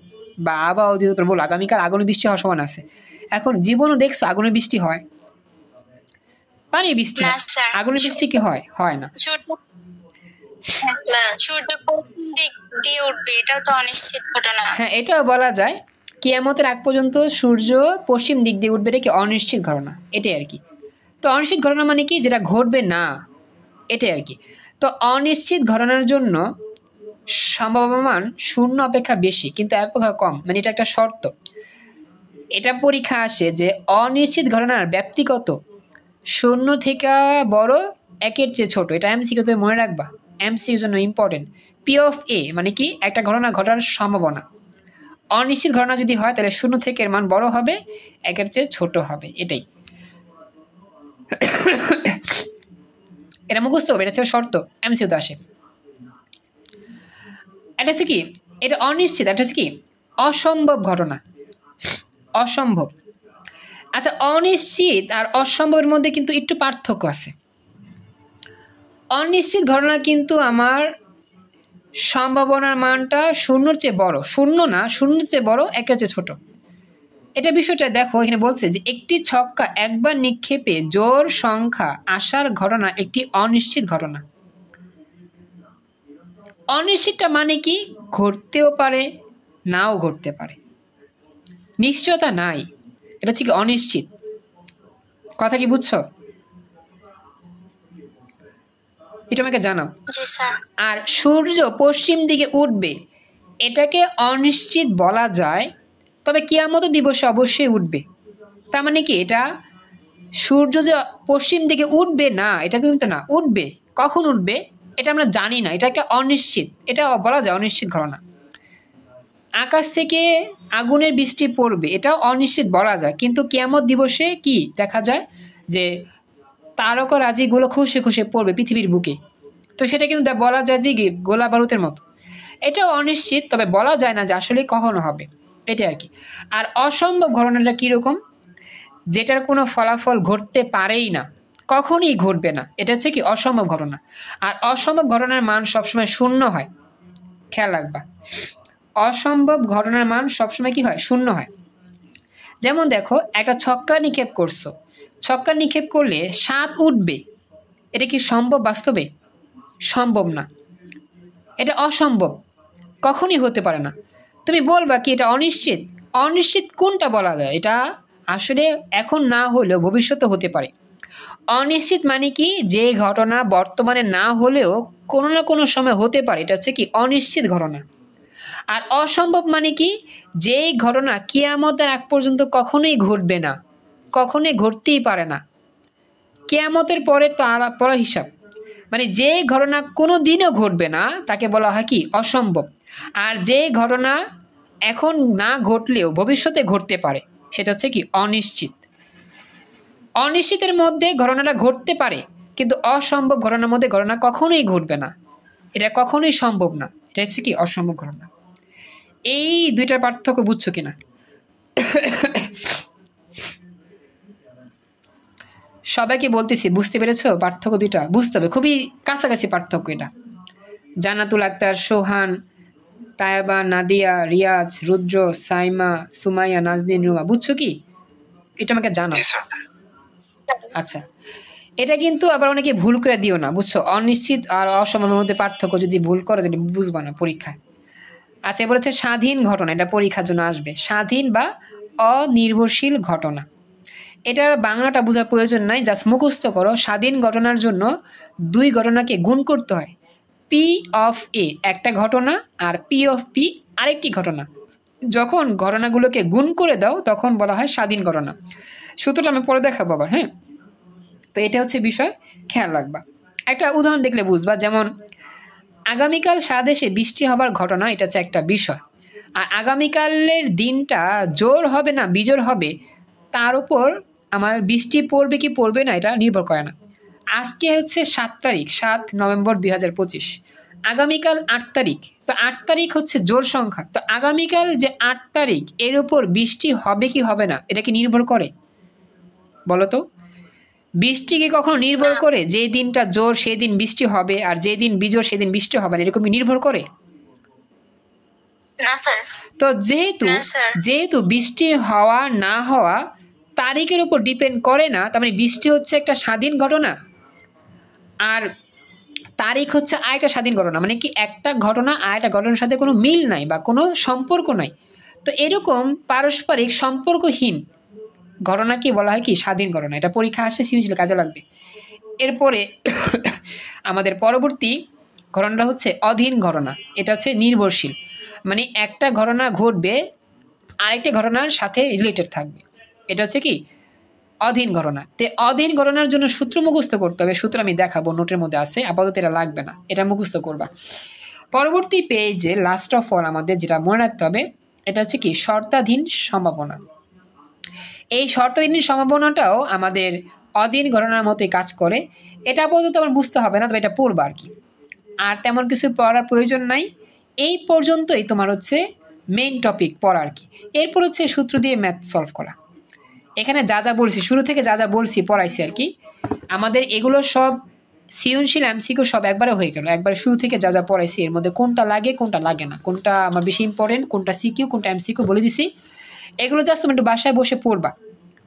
বা আবহাওয়া অধিদপ্তর বলো আগামীকাল আগুনের বৃষ্টি হওয়ার সমান আছে। এখন জীবনও দেখছো আগুনের বৃষ্টি হয়, পানির বৃষ্টি না হয়, স্যার। আগুনের বৃষ্টি কি হয়? হয় না। সূর্য পশ্চিম দিক দিয়ে উঠবে, এটাও তো অনিশ্চিত ঘটনা। হ্যাঁ, এটাও বলা যায় কিয়ামতের আগ পর্যন্ত সূর্য পশ্চিম দিক দিয়ে উঠবে, এটা কি অনিশ্চিত ঘটনা, এটাই আর কি। তো অনিশ্চিত ঘটনা মানে কি? যেটা ঘটবে না, এটাই আর কি। তো অনিশ্চিত ঘটনার জন্য সম্ভাবমান শূন্য অপেক্ষা বেশি, কিন্তু অপেক্ষা কম, মানে এটা একটা শর্ত। এটা পরীক্ষা আসে যে অনিশ্চিত ঘটনার ব্যাপ্তি কত? শূন্য থেকে বড়, একের চেয়ে ছোট। এটা এমসিকিউ তে মনে রাখবা, এমসিকিউর জন্য ইম্পর্টেন্ট। পি অফ এ মানে কি? একটা ঘটনা ঘটার সম্ভাবনা। অনিশ্চিত ঘটনা যদি হয় তাহলে শূন্য থেকে এর মান বড় হবে, একের চেয়ে ছোট হবে, এটাই। এটা মুখস্থ হবে, এটা হচ্ছে শর্ত, এমসিকিউ তে আসে। এটা হচ্ছে কি? এটা অনিশ্চিত, এটা হচ্ছে কি? অসম্ভব ঘটনা, অসম্ভব। আচ্ছা, অনিশ্চিত আর অসম্ভবের মধ্যে কিন্তু একটু পার্থক্য আছে। অনিশ্চিত ঘটনা কিন্তু আমার সম্ভাবনার মানটা শূন্যর চেয়ে বড়, শূন্য না, শূন্যর চেয়ে বড়, একের চেয়ে ছোট। এটা বিষয়টা দেখো, এখানে বলছে যে একটি ছক্কা একবার নিক্ষেপে জোর সংখ্যা আসার ঘটনা একটি অনিশ্চিত ঘটনা। অনিশ্চিতটা মানে কি? ঘটতেও পারে, নাও ঘটতে পারে, নিশ্চয়তা নাই। এটা হচ্ছে কি অনিশ্চিত। কথা কি বুঝছো? এটা আমাকে জানাও। জি স্যার। আর সূর্য পশ্চিম দিকে উঠবে, এটাকে অনিশ্চিত বলা যায়, তবে কিয়ামত দিবসে অবশ্যই উঠবে। তার মানে কি? এটা সূর্য যে পশ্চিম দিকে উঠবে না, এটা কিন্তু না, উঠবে। কখন উঠবে এটা আমরা জানি না, এটা একটা অনিশ্চিত, এটা বলা যায় অনিশ্চিত ঘটনা। আকাশ থেকে আগুনের বৃষ্টি পড়বে, এটাও অনিশ্চিত বলা যায়, কিন্তু কিয়ামত দিবসে কি দেখা যায় যে তারকারাজিগুলো খুশি খুশি পড়বে পৃথিবীর বুকে। তো সেটা কিন্তু বলা যায় যে গোলা বারুদের মতো। এটাও অনিশ্চিত, তবে বলা যায় না যে আসলে কখনো হবে, এটা আর কি। আর অসম্ভব ঘটনাটা কিরকম? যেটার কোনো ফলাফল ঘটতে পারেই না, কখনই ঘটবে না, এটা হচ্ছে কি অসম্ভব ঘটনা। আর অসম্ভব ঘটনার মান সবসময় শূন্য হয়, খেয়াল রাখবা। অসম্ভব ঘটনার মান সবসময় কি হয়? শূন্য হয়। যেমন দেখো, একটা ছক্কা নিক্ষেপ করছো, ছক্কা নিক্ষেপ করলে 7 উঠবে, এটা কি সম্ভব বাস্তবে? সম্ভব না, এটা অসম্ভব, কখনই হতে পারে না। তুমি বলবা কি এটা অনিশ্চিত? অনিশ্চিত কোনটা বলা যায়? এটা আসলে এখন না হলেও ভবিষ্যতে হতে পারে। অনিশ্চিত মানে কি? যে ঘটনা বর্তমানে না হলেও কোনো না কোনো সময় হতে পারে, এটা হচ্ছে কি অনিশ্চিত ঘটনা। আর অসম্ভব মানে কি? যেই ঘটনা কিয়ামতের আগ পর্যন্ত কখনোই ঘটবে না, কখনোই ঘটতেই পারে না, কিয়ামতের পরে তার পরে হিসাব। মানে যে ঘটনা কোনো দিনও ঘটবে না তাকে বলা হয় কি অসম্ভব। আর যে ঘটনা এখন না ঘটলেও ভবিষ্যতে ঘটতে পারে সেটা হচ্ছে কি অনিশ্চিত। অনিশ্চিতের মধ্যে ঘটনাটা ঘটতে পারে, কিন্তু অসম্ভব ঘটনার মধ্যে ঘটনা কখনোই ঘটবে না, এটা কখনোই সম্ভব না, এটা হচ্ছে কি অসম্ভব ঘটনা। এই দুইটার পার্থক্য বুঝছো কিনা? সবাইকে বলতেছি, বুঝতে পেরেছো পার্থক্য দুইটা? বুঝতে হবে, খুবই কাছাকাছি পার্থক্য এটা। জান্নাতুল আক্তার, সোহান, তায়েবা, নাদিয়া, রিয়াজ, রুদ্র, সাইমা, সুমাইয়া, নাজনীন, রুমা, বুঝছো কি? এটা আমাকে জানাও। জি স্যার। আচ্ছা, এটা কিন্তু আবার অনেকে ভুল করে দিও না, বুঝছো? অনিশ্চিত আর অসম্ভাবের মধ্যে পার্থক্য যদি ভুল করো যদি বুঝবা না পরীক্ষায়। আচ্ছা, এবার হচ্ছে স্বাধীন ঘটনা, এটা পরীক্ষার জন্য আসবে। স্বাধীন বা অনির্ভরশীল ঘটনা, এটার বাংলাটা বোঝার প্রয়োজন নাই, জাস্ট মুখস্থ করো। স্বাধীন ঘটনার জন্য দুই ঘটনাকে গুণ করতে হয়। পি অফ এ একটা ঘটনা আর পি অফ পি আরেকটি ঘটনা। যখন ঘটনাগুলোকে গুণ করে দাও তখন বলা হয় স্বাধীন ঘটনা। সূত্রটা আমি পরে দেখাবো আবার, হ্যাঁ? তো এটা হচ্ছে বিষয়, খেয়াল রাখবা। একটা উদাহরণ দেখলে বুঝবা, যেমন আগামীকাল সারা দেশে বৃষ্টি হবার ঘটনা, এটা হচ্ছে একটা বিষয়। আর আগামীকালের দিনটা জোর হবে না বিজোড় হবে তার উপর আমার বৃষ্টি পড়বে কি পড়বে না এটা নির্ভর করে না। আজকে হচ্ছে 7 তারিখ, 7 নভেম্বর 2025। আগামীকাল 8 তারিখ, তো 8 তারিখ হচ্ছে জোর সংখ্যা। তো আগামীকাল যে 8 তারিখ এর উপর বৃষ্টি হবে কি হবে না এটা কি নির্ভর করে? বলো তো। বৃষ্টি কি কখনো নির্ভর করে যে দিনটা জোর সেই দিন বৃষ্টি হবে আর যে দিন বিজোড় সেদিন বৃষ্টি হবে না, এরকম কি নির্ভর করে? না স্যার। তো যেহেতু বৃষ্টি হওয়া না হওয়া তারিখের উপর ডিপেন্ড করে না, তার মানে বৃষ্টি হচ্ছে একটা স্বাধীন ঘটনা আর তারিখ হচ্ছে আরেকটা স্বাধীন ঘটনা। মানে কি একটা ঘটনা আরেকটা ঘটনার সাথে কোনো মিল নাই বা কোনো সম্পর্ক নাই। তো এরকম পারস্পরিক সম্পর্কহীন ঘটনা কি বলা হয় কি স্বাধীন ঘটনা। এটা পরীক্ষা আসে, সৃজনশীল কাজে লাগবে। এরপরে আমাদের পরবর্তী ঘটনাটা হচ্ছে অধীন ঘটনা, এটা হচ্ছে নির্ভরশীল। মানে একটা ঘটনা ঘটবে আরেকটা ঘটনার সাথে রিলেটেড থাকবে, এটা হচ্ছে কি অধীন ঘটনা। তে অধীন ঘটনার জন্য সূত্র মুখস্থ করতে হবে। সূত্র আমি দেখাবো, নোটের মধ্যে আছে, আপাতত এটা লাগবে না, এটা মুখস্থ করবা। পরবর্তী পেজে লাস্ট অফ অল আমাদের যেটা মনে রাখতে হবে এটা হচ্ছে কি শর্তাধীন সম্ভাবনা। এই শর্তাধীন সম্ভাবনাটাও আমাদের অধীন ঘটনার মতোই কাজ করে। এটা আপাতত আমার বুঝতে হবে না, তবে এটা পড়বা আর কি, আর তেমন কিছু পড়ার প্রয়োজন নাই। এই পর্যন্তই তোমার হচ্ছে মেইন টপিক পড়া আর কি। এরপর হচ্ছে সূত্র দিয়ে ম্যাথ সলভ করা। এখানে যা যা বলছি শুরু থেকে যা যা বলছি পড়াইছি আর কি, আমাদের এগুলো সব সৃজনশীল এমসিকিউ সব একবারে হয়ে গেল। একবার শুরু থেকে যা যা পড়াইছি এর মধ্যে কোনটা লাগে কোনটা লাগে না, কোনটা আমার বেশি ইম্পর্টেন্ট, কোনটা সিকিউ কোনটা এমসিকিউ বলে দিছি। এগুলো জাস্ট তুমি একটু বাসায় বসে পড়বা,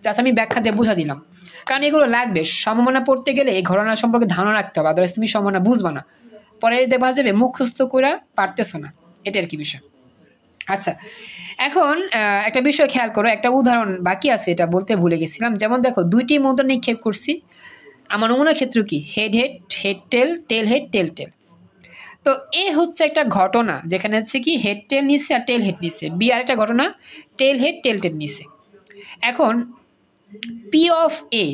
জাস্ট আমি ব্যাখ্যা দিয়ে বুঝা দিলাম, কারণ এগুলো লাগবে। সম্ভাবনা পড়তে গেলে এই ঘটনা সম্পর্কে ধারণা রাখতে হবে, আদারওয়াইজ তুমি সম্ভাবনা বুঝবা না, পরে দেখা যাবে মুখস্থ করে পারতেছো না, এটা আর কি বিষয়। আচ্ছা, এখন একটা বিষয় খেয়াল করো, একটা উদাহরণ বাকি আছে, এটা বলতে ভুলে গেছিলাম। যেমন দেখো দুইটি মুদ্রা নিক্ষেপ করছি, আমার নমুনা ক্ষেত্র কি head head, head tail, tail head, tail tail. তো এ হচ্ছে একটা ঘটনা যেখানে হচ্ছে কি হেড টেল নিচ্ছে আর টেল হেড নিচ্ছে। বি আরেকটা ঘটনা টেল হেড টেল টেল নিচ্ছে। এখন P of A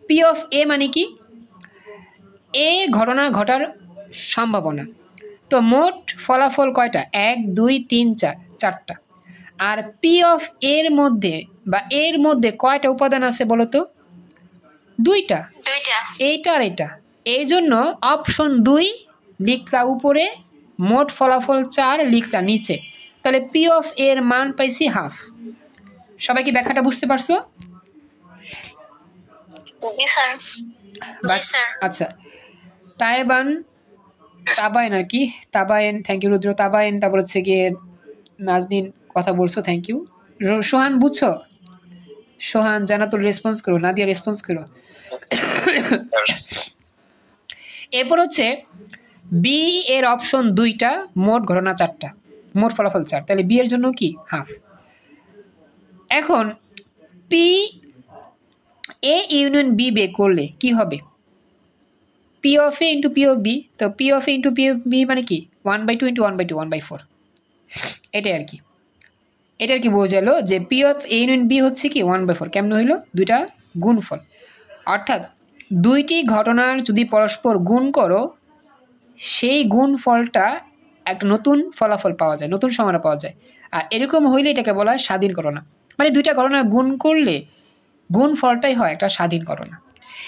P of A মানে কি এ ঘটনা ঘটার সম্ভাবনা। তো মোট ফলাফল কয়টা? 1 2 3 4, চারটা। আর পি অফ এর মধ্যে বা এর মধ্যে কয়টা উপাদান আছে বলো তো? দুইটা, এইটা আর এটা। এই জন্য অপশন 2 লিখলা উপরে, মোট ফলাফল 4 লিখলা নিচে। তাহলে পি অফ এর মান পাইছি হাফ। সবাই কি ব্যাখ্যাটা বুঝতে পারছো? আচ্ছা, তাবায়েন আর কি, তাবায়েন, থ্যাংক ইউ রুদ্র, তাবায়েন। তারপর হচ্ছে গিয়ে নাজনীন কথা বলছো, থ্যাংক ইউ। সোহান বুঝছো? সোহান জানাতুল রেসপন্স করো, নাদিয়া রেসপন্স করো। এরপর হচ্ছে বি এর অপশন 2টা, মোট ঘটনা 4টা, মোট ফলাফল 4, তাহলে বি এর জন্য কি হাফ। এখন পি এ ইউনিয়ন বি বের করলে কি হবে? P of A into P of B. তো P of A into P of B মানে কি 1/2 ইন্টু 1/2, 1/4। এটাই আর কি, এটা আর কি বোঝালো যে P of A union B হচ্ছে কি 1/4। কেমন হইলো? দুইটা গুণফল, অর্থাৎ দুইটি ঘটনার যদি পরস্পর গুণ করো সেই গুণফলটা একটা নতুন ফলাফল পাওয়া যায়, নতুন সমাধান পাওয়া যায়। আর এরকম হইলে এটাকে বলা হয় স্বাধীন ঘটনা। মানে দুইটা ঘটনা গুণ করলে গুণফলটাই হয় একটা স্বাধীন ঘটনা।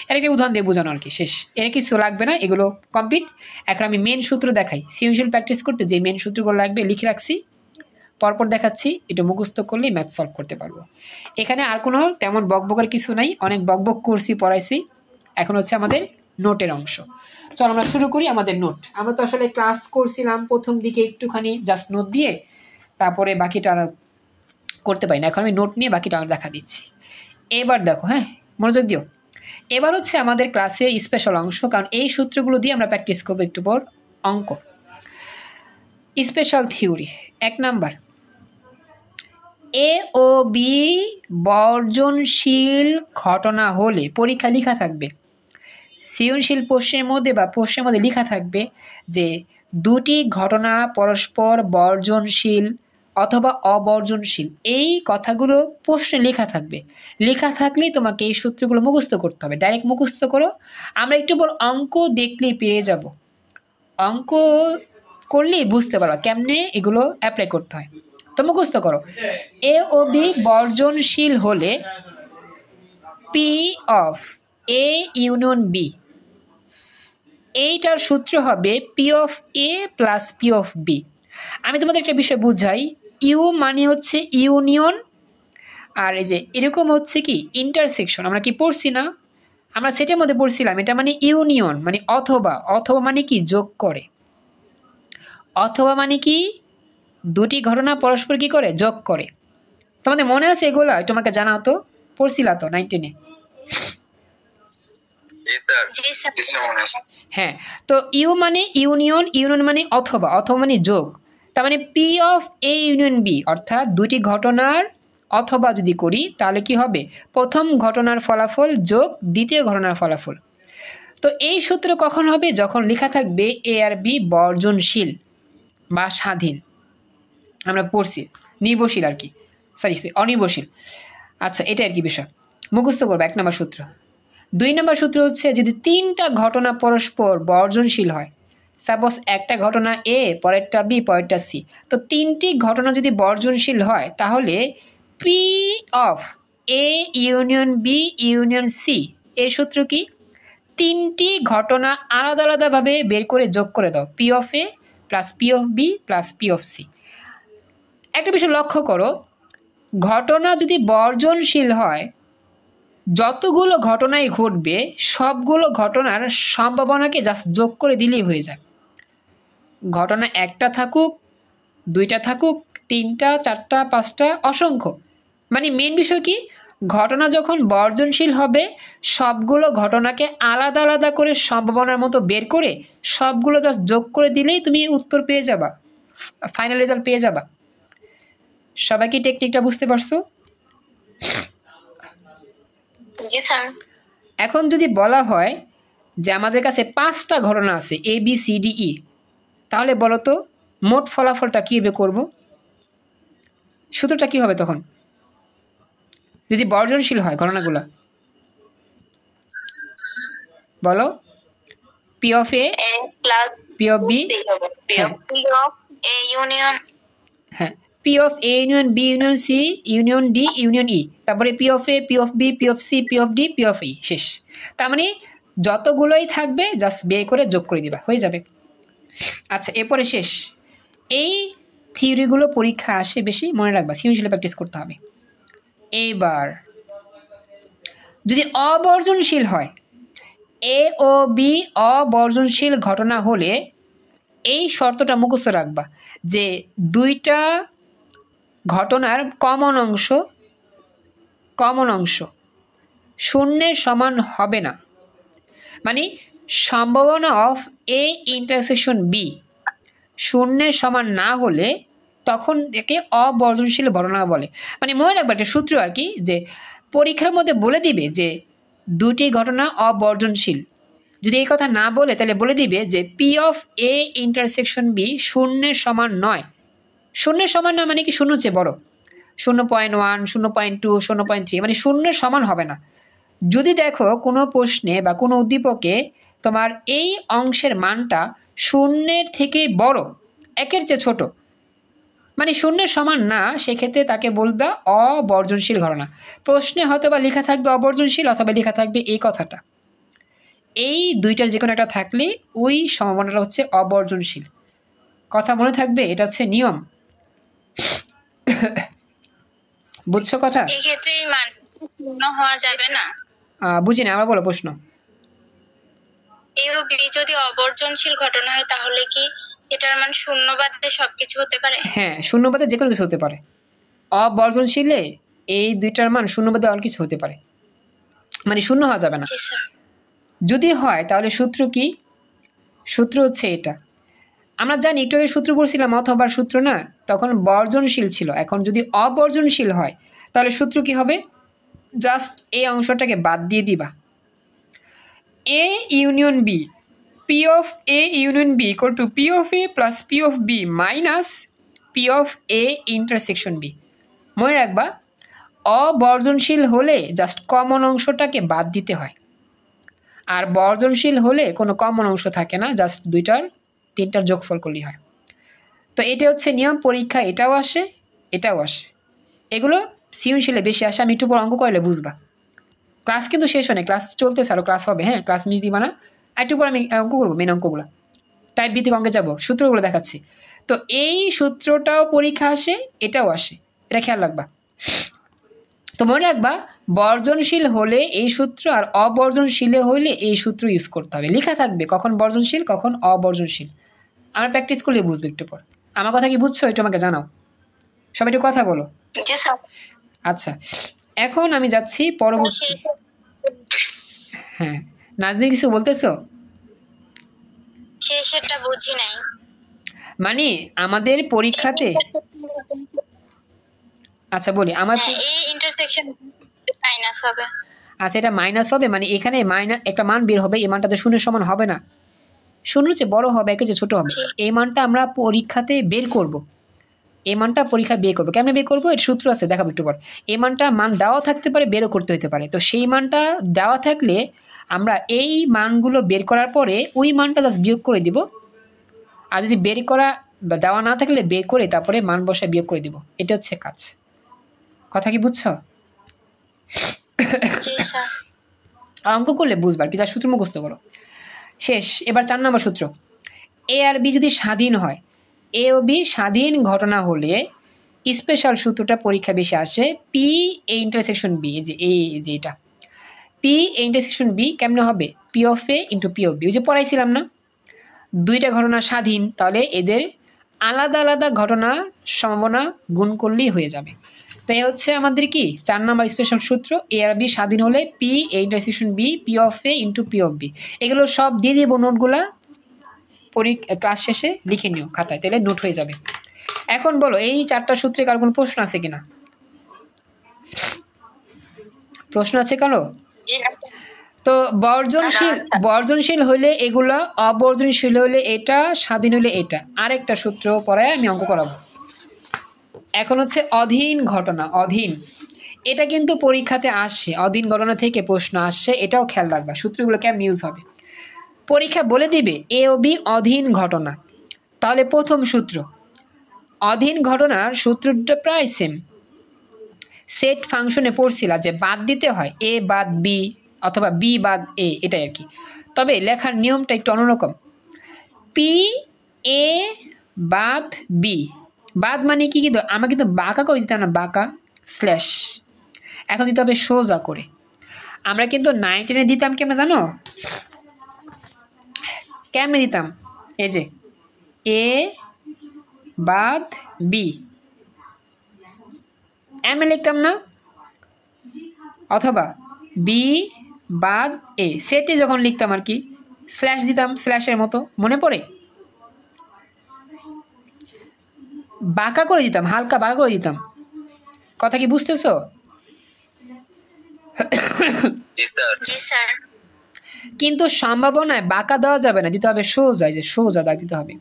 এর একটা উদাহরণ দিয়ে বোঝানো আর কি, শেষ। এর কিছু লাগবে না, এগুলো কমপ্লিট। এখন আমি মেন সূত্র দেখাই। সৃজনশীল প্র্যাকটিস করতে যে মেন সূত্রগুলো লাগবে লিখে রাখছি, পরপর দেখাচ্ছি, এটা মুখস্থ করলেই ম্যাথ সলভ করতে পারবো। এখানে আর কোনো তেমন বকবকের কিছু নাই, অনেক বকবক করছি, পড়াইছি। এখন হচ্ছে আমাদের নোটের অংশ। চল আমরা শুরু করি আমাদের নোট। আমরা তো আসলে ক্লাস করছিলাম প্রথম দিকে একটুখানি জাস্ট নোট দিয়ে, তারপরে বাকিটা করতে পারি না। এখন আমি নোট নিয়ে বাকিটা দেখা দিচ্ছি। এবার দেখো, হ্যাঁ মনোযোগ দিও। এবার হচ্ছে আমাদের ক্লাসে স্পেশাল অংশ, কারণ এই সূত্রগুলো দিয়ে আমরা প্র্যাকটিস করবো একটু পর অঙ্ক। স্পেশাল থিওরি 1 নাম্বার, এ ও বি বর্জনশীল ঘটনা হলে পরীক্ষা লেখা থাকবে, সৃজনশীল প্রশ্নের মধ্যে বা প্রশ্নের মধ্যে লেখা থাকবে যে দুটি ঘটনা পরস্পর বর্জনশীল অথবা অবর্জনশীল। এই কথাগুলো প্রশ্নে লেখা থাকবে। লেখা থাকলেই তোমাকে এই সূত্রগুলো মুখস্থ করতে হবে। ডাইরেক্ট মুখস্থ করো, আমরা একটু পর অঙ্ক দেখলেই পেয়ে যাব। অঙ্ক করলেই বুঝতে পারবা কেমনে এগুলো অ্যাপ্লাই করতে হয়। তো মুখস্থ করো, এ ও বি বর্জনশীল হলে P of A union B, এইটার সূত্র হবে P of A plus P of B. আমি তোমাদের একটা বিষয় বুঝাই, ইউ মানে হচ্ছে ইউনিয়ন, আর এই যে এরকম হচ্ছে কি ইন্টারসেকশন। আমরা কি পড়ছি না, আমরা সেটার মধ্যে পড়ছিলাম, এটা মানে ইউনিয়ন মানে অথবা, অথবা মানে কি যোগ করে, অথবা মানে কি দুটি ঘটনা পরস্পর কি করে যোগ করে। তোমাদের মনে আছে এগুলো? তোমাকে জানাও তো, পড়ছিলা তো 9-10-এ? জি স্যার। জি স্যার। জি স্যার, মনে আছে। হ্যাঁ, তো ইউ মানে ইউনিয়ন, ইউনিয়ন মানে অথবা, অথবা মানে যোগ। তার মানে P of A union B, অর্থাৎ দুটি ঘটনার অথবা যদি করি তাহলে কি হবে, প্রথম ঘটনার ফলাফল যোগ দ্বিতীয় ঘটনার ফলাফল। তো এই সূত্র কখন হবে, যখন লেখা থাকবে এ আর বি বর্জনশীল বা স্বাধীন। আমরা পড়ছি নির্ভরশীল আর কি, সরি অনির্ভরশীল। আচ্ছা, এটা আর কি বিষয় মুখস্থ করবো 1 নম্বর সূত্র। 2 নম্বর সূত্র হচ্ছে যদি 3টা ঘটনা পরস্পর বর্জনশীল হয়, সাপোজ একটা ঘটনা এ, পরেরটা বি, পরেরটা সি, তো 3টি ঘটনা যদি বর্জনশীল হয় তাহলে P of A union B union C, এর সূত্র কি, 3টি ঘটনা আলাদা আলাদাভাবে বের করে যোগ করে দাও, P of A plus P of B plus P of C. একটা বিষয় লক্ষ্য করো, ঘটনা যদি বর্জনশীল হয়, যতগুলো ঘটনাই ঘটবে সবগুলো ঘটনার সম্ভাবনাকে জাস্ট যোগ করে দিলেই হয়ে যায়। ঘটনা একটা থাকুক, 2টা থাকুক, 3টা, 4টা, 5টা, অসংখ্য, মানে মেন বিষয় কি, ঘটনা যখন বর্জনশীল হবে সবগুলো ঘটনাকে আলাদা আলাদা করে সম্ভাবনার মতো বের করে সবগুলো জাস্ট যোগ করে দিলেই তুমি উত্তর পেয়ে যাবা, ফাইনাল রেজাল্ট পেয়ে যাবা। সবাই কি টেকনিকটা বুঝতে পারছো? জি স্যার। এখন যদি বলা হয় যে আমাদের কাছে 5টা ঘটনা আছে A B C D E, তাহলে বলো তো মোট ফলাফলটা কীভাবে করব, সূত্রটা কি হবে তখন যদি বর্জনশীল হয় ঘটনাগুলো? বলো, P of A plus P of B, হ্যাঁ পি অফ এ ইউনিয়ন, হ্যাঁ P of A union B union C union D union E, তারপরে P of A P of B P of C P of D P of E, শেষ। তার মানে যতগুলোই থাকবে জাস্ট বের করে যোগ করে দিবা, হয়ে যাবে। আচ্ছা, এরপরে শেষ। এই থিওরিগুলো পরীক্ষা আসে বেশি, মনে রাখবা সৃজনশীল প্র্যাকটিস করতে হবে। এইবার যদি অবর্জনশীল হয়, এ ও বি অবর্জনশীল ঘটনা হলে এই শর্তটা মুখস্থ রাখবা যে 2টা ঘটনার কমন অংশ শূন্যের সমান হবে না, মানে সম্ভাবনা অফ এ ইন্টারসেকশন বি শূন্যের সমান না হলে তখন একে অবর্জনশীল ঘটনা বলে। মানে মনে রাখবা একটা সূত্র আর কি, যে পরীক্ষার মধ্যে বলে দিবে যে 2টি ঘটনা অবর্জনশীল, যদি এই কথা না বলে তাহলে বলে দিবে যে P of A intersection B শূন্যের সমান নয়। শূন্যের সমান না মানে কি শূন্য চেয়ে বড়, 0.1, 0.2, 0.3, মানে শূন্যের সমান হবে না। যদি দেখো কোনো প্রশ্নে বা কোনো উদ্দীপকে তোমার এই অংশের মানটা শূন্যের থেকে বড়, 1-এর চেয়ে ছোট, মানে শূন্যের সমান না, সেক্ষেত্রে তাকে বলবে অবর্জনশীল ঘটনা। প্রশ্নে হয়তো বা লেখা থাকবে অবর্জনশীল অথবা লেখা থাকবে এই কথাটা, এই 2টার যে কোনো একটা থাকলে ওই সম্ভাবনাটা হচ্ছে অবর্জনশীল। কথা মনে থাকবে, এটা হচ্ছে নিয়ম। বুঝছো কথা? এই ক্ষেত্রে এই মান পূর্ণ হওয়া যাবে না। বুঝি না, আবার বলো প্রশ্ন। এ ও বি যদি অবর্জনশীল ঘটনা হয় তাহলে কি এটার মান শূন্য বাদে সবকিছু হতে পারে? হ্যাঁ, শূন্যবাদে যে কোনো কিছু হতে পারে। অবর্জনশীলে এই 2টার মান শূন্যবাদে আর কিছু হতে পারে। মানে শূন্য হওয়া যাবে না। জি স্যার। যদি হয় তাহলে সূত্র কি? সূত্র হচ্ছে এটা। আমরা জানি একটু আগে সূত্র পড়ছিলাম, অথবা সূত্র না, তখন বর্জনশীল ছিল। এখন যদি অবর্জনশীল হয় তাহলে সূত্র কি হবে? জাস্ট এই অংশটাকে বাদ দিয়ে দিবা। A union B, P of A union B equal to P of A plus P of B minus P of A intersection B. মনে রাখবা, অবর্জনশীল হলে জাস্ট কমন অংশটাকে বাদ দিতে হয়, আর বর্জনশীল হলে কোনো কমন অংশ থাকে না, জাস্ট দুইটার তিনটার যোগফল করলেই হয়। তো এটা হচ্ছে নিয়ম, পরীক্ষা এটাও আসে এটাও আসে, এগুলো সৃজনশীলে বেশি আসে। আমি একটু পর অঙ্ক করলে বুঝবা। ক্লাস কিন্তু শেষ হয় না, ক্লাস চলতেছে, আরও ক্লাস হবে। হ্যাঁ, ক্লাস মিস দিবা না। একটু পর আমি অঙ্ক করবো, মেন অঙ্কগুলো টাইপ ভিত্তিক অঙ্কে যাবো, সূত্রগুলো দেখাচ্ছি। তো এই সূত্রটাও পরীক্ষা আসে, এটাও আসে, এটা খেয়াল রাখবা। তো মনে রাখবা, বর্জনশীল হলে এই সূত্র, আর অবর্জনশীলে হলে এই সূত্র ইউজ করতে হবে। লেখা থাকবে কখন বর্জনশীল কখন অবর্জনশীল। আমরা প্র্যাকটিস করলে বুঝবো একটু পর। আমার কথা কি বুঝছো? একটু আমাকে জানাও, সবাই একটু কথা বলো। জি স্যার। আচ্ছা, এখন আমি যাচ্ছি পরবর্তী। হ্যাঁ, নাজনি কিছু বলতেছো? শেষেরটা বুঝি নাই। মানে আমাদের পরীক্ষাতে, আচ্ছা বলি আমার, এই ইন্টারসেকশন মাইনাস হবে। আচ্ছা এটা মাইনাস হবে, মানে এখানে মাইনাস একটা মান বের হবে, এই মানটা তো শূন্যের সমান হবে না, শূন্য চেয়ে বড় হবে, একে চেয়ে ছোট হবে। এই মানটা আমরা পরীক্ষাতে বের করব। এই মানটা পরীক্ষায় বের করবো। কেমনে বের করবো? এর সূত্র আছে, দেখাবো একটু পর। এই মানটা মান দেওয়া থাকতে পারে, বেরও করতে হতে পারে। তো সেই মানটা দেওয়া থাকলে আমরা এই মানগুলো বের করার পরে ওই মানটা জাস্ট বিয়োগ করে দিব। আর যদি বের করা বা দেওয়া না থাকলে বের করে তারপরে মান বসায় বিয়োগ করে দিব। এটা হচ্ছে কাজ। কথা কি বুঝছো? জি স্যার। অঙ্ক করলে বুঝবার কি, তার সূত্র মুখস্থ করো। শেষ। এবার 4 নম্বর সূত্র। এ আর বি যদি স্বাধীন হয়, এ ও বি স্বাধীন ঘটনা হলে স্পেশাল সূত্রটা পরীক্ষা বেশি আসে, পি এ ইন্টারসেকশন বি। এই যে এটা পি এ ইন্টারসেকশন বি কেমনে হবে? P of A into P of B. ওই যে পড়াইছিলাম না, দুইটা ঘটনা স্বাধীন, তাহলে এদের আলাদা আলাদা ঘটনা সম্ভাবনা গুণ করলেই হয়ে যাবে। তো এই হচ্ছে আমাদের কি 4 নম্বর স্পেশাল সূত্র। এ আর বি স্বাধীন হলে P A intersection B, P of A into P of B. এগুলো সব দিয়ে দিব নোটগুলা, ক্লাস শেষে লিখে নিও খাতায়, তাহলে নোট হয়ে যাবে। এখন বলো, এই 4টা সূত্রে কার কোনো প্রশ্ন আছে কিনা? প্রশ্ন আছে কারো? তো বর্জনশীল হলে এগুলা, অবর্জনশীল হলে এটা, স্বাধীন হলে এটা। আরেকটা সূত্র পড়ায় আমি অঙ্ক করাবো। এখন হচ্ছে অধীন ঘটনা। অধীন, এটা কিন্তু পরীক্ষাতে আসে, অধীন ঘটনা থেকে প্রশ্ন আসে, এটাও খেয়াল রাখবা। সূত্রগুলো কেমন ইউজ হবে পরীক্ষা বলে দিবে। এ ও বি অধীন ঘটনা, তাহলে প্রথম সূত্র, অধীন ঘটনার সূত্রটা প্রায় সেম। সেট ফাংশনে পড়ছিলা যে বাদ দিতে হয় এ বাদ বি অথবা বি বাদ এ, এটাই আর কি। তবে লেখার নিয়মটা একটু অন্যরকম। পি এ বাদ বি, বাদ মানে কি? কিন্তু আমরা কিন্তু বাঁকা করে দিতাম না, বাঁকা স্ল্যাশ, এখন দিতে হবে সোজা করে। আমরা কিন্তু 9 10-এ দিতাম কেমন জানো? কেমনে দিতাম? এই যে এ বাদ বি, এম এ লিখতাম না, অথবা বি বাদ এ। সেটে যখন লিখতাম আর কি, স্ল্যাশ দিতাম, স্ল্যাশের মতো, মনে পড়ে? বাঁকা করে দিতাম, হালকা বাঁকা করে দিতাম। কথা কি বুঝতেছো? জি স্যার। কিন্তু সম্ভাবনায় বাঁকা দেওয়া যাবে না, দিতে হবে সোজা। যে সোজা দাগ দিতে হবে,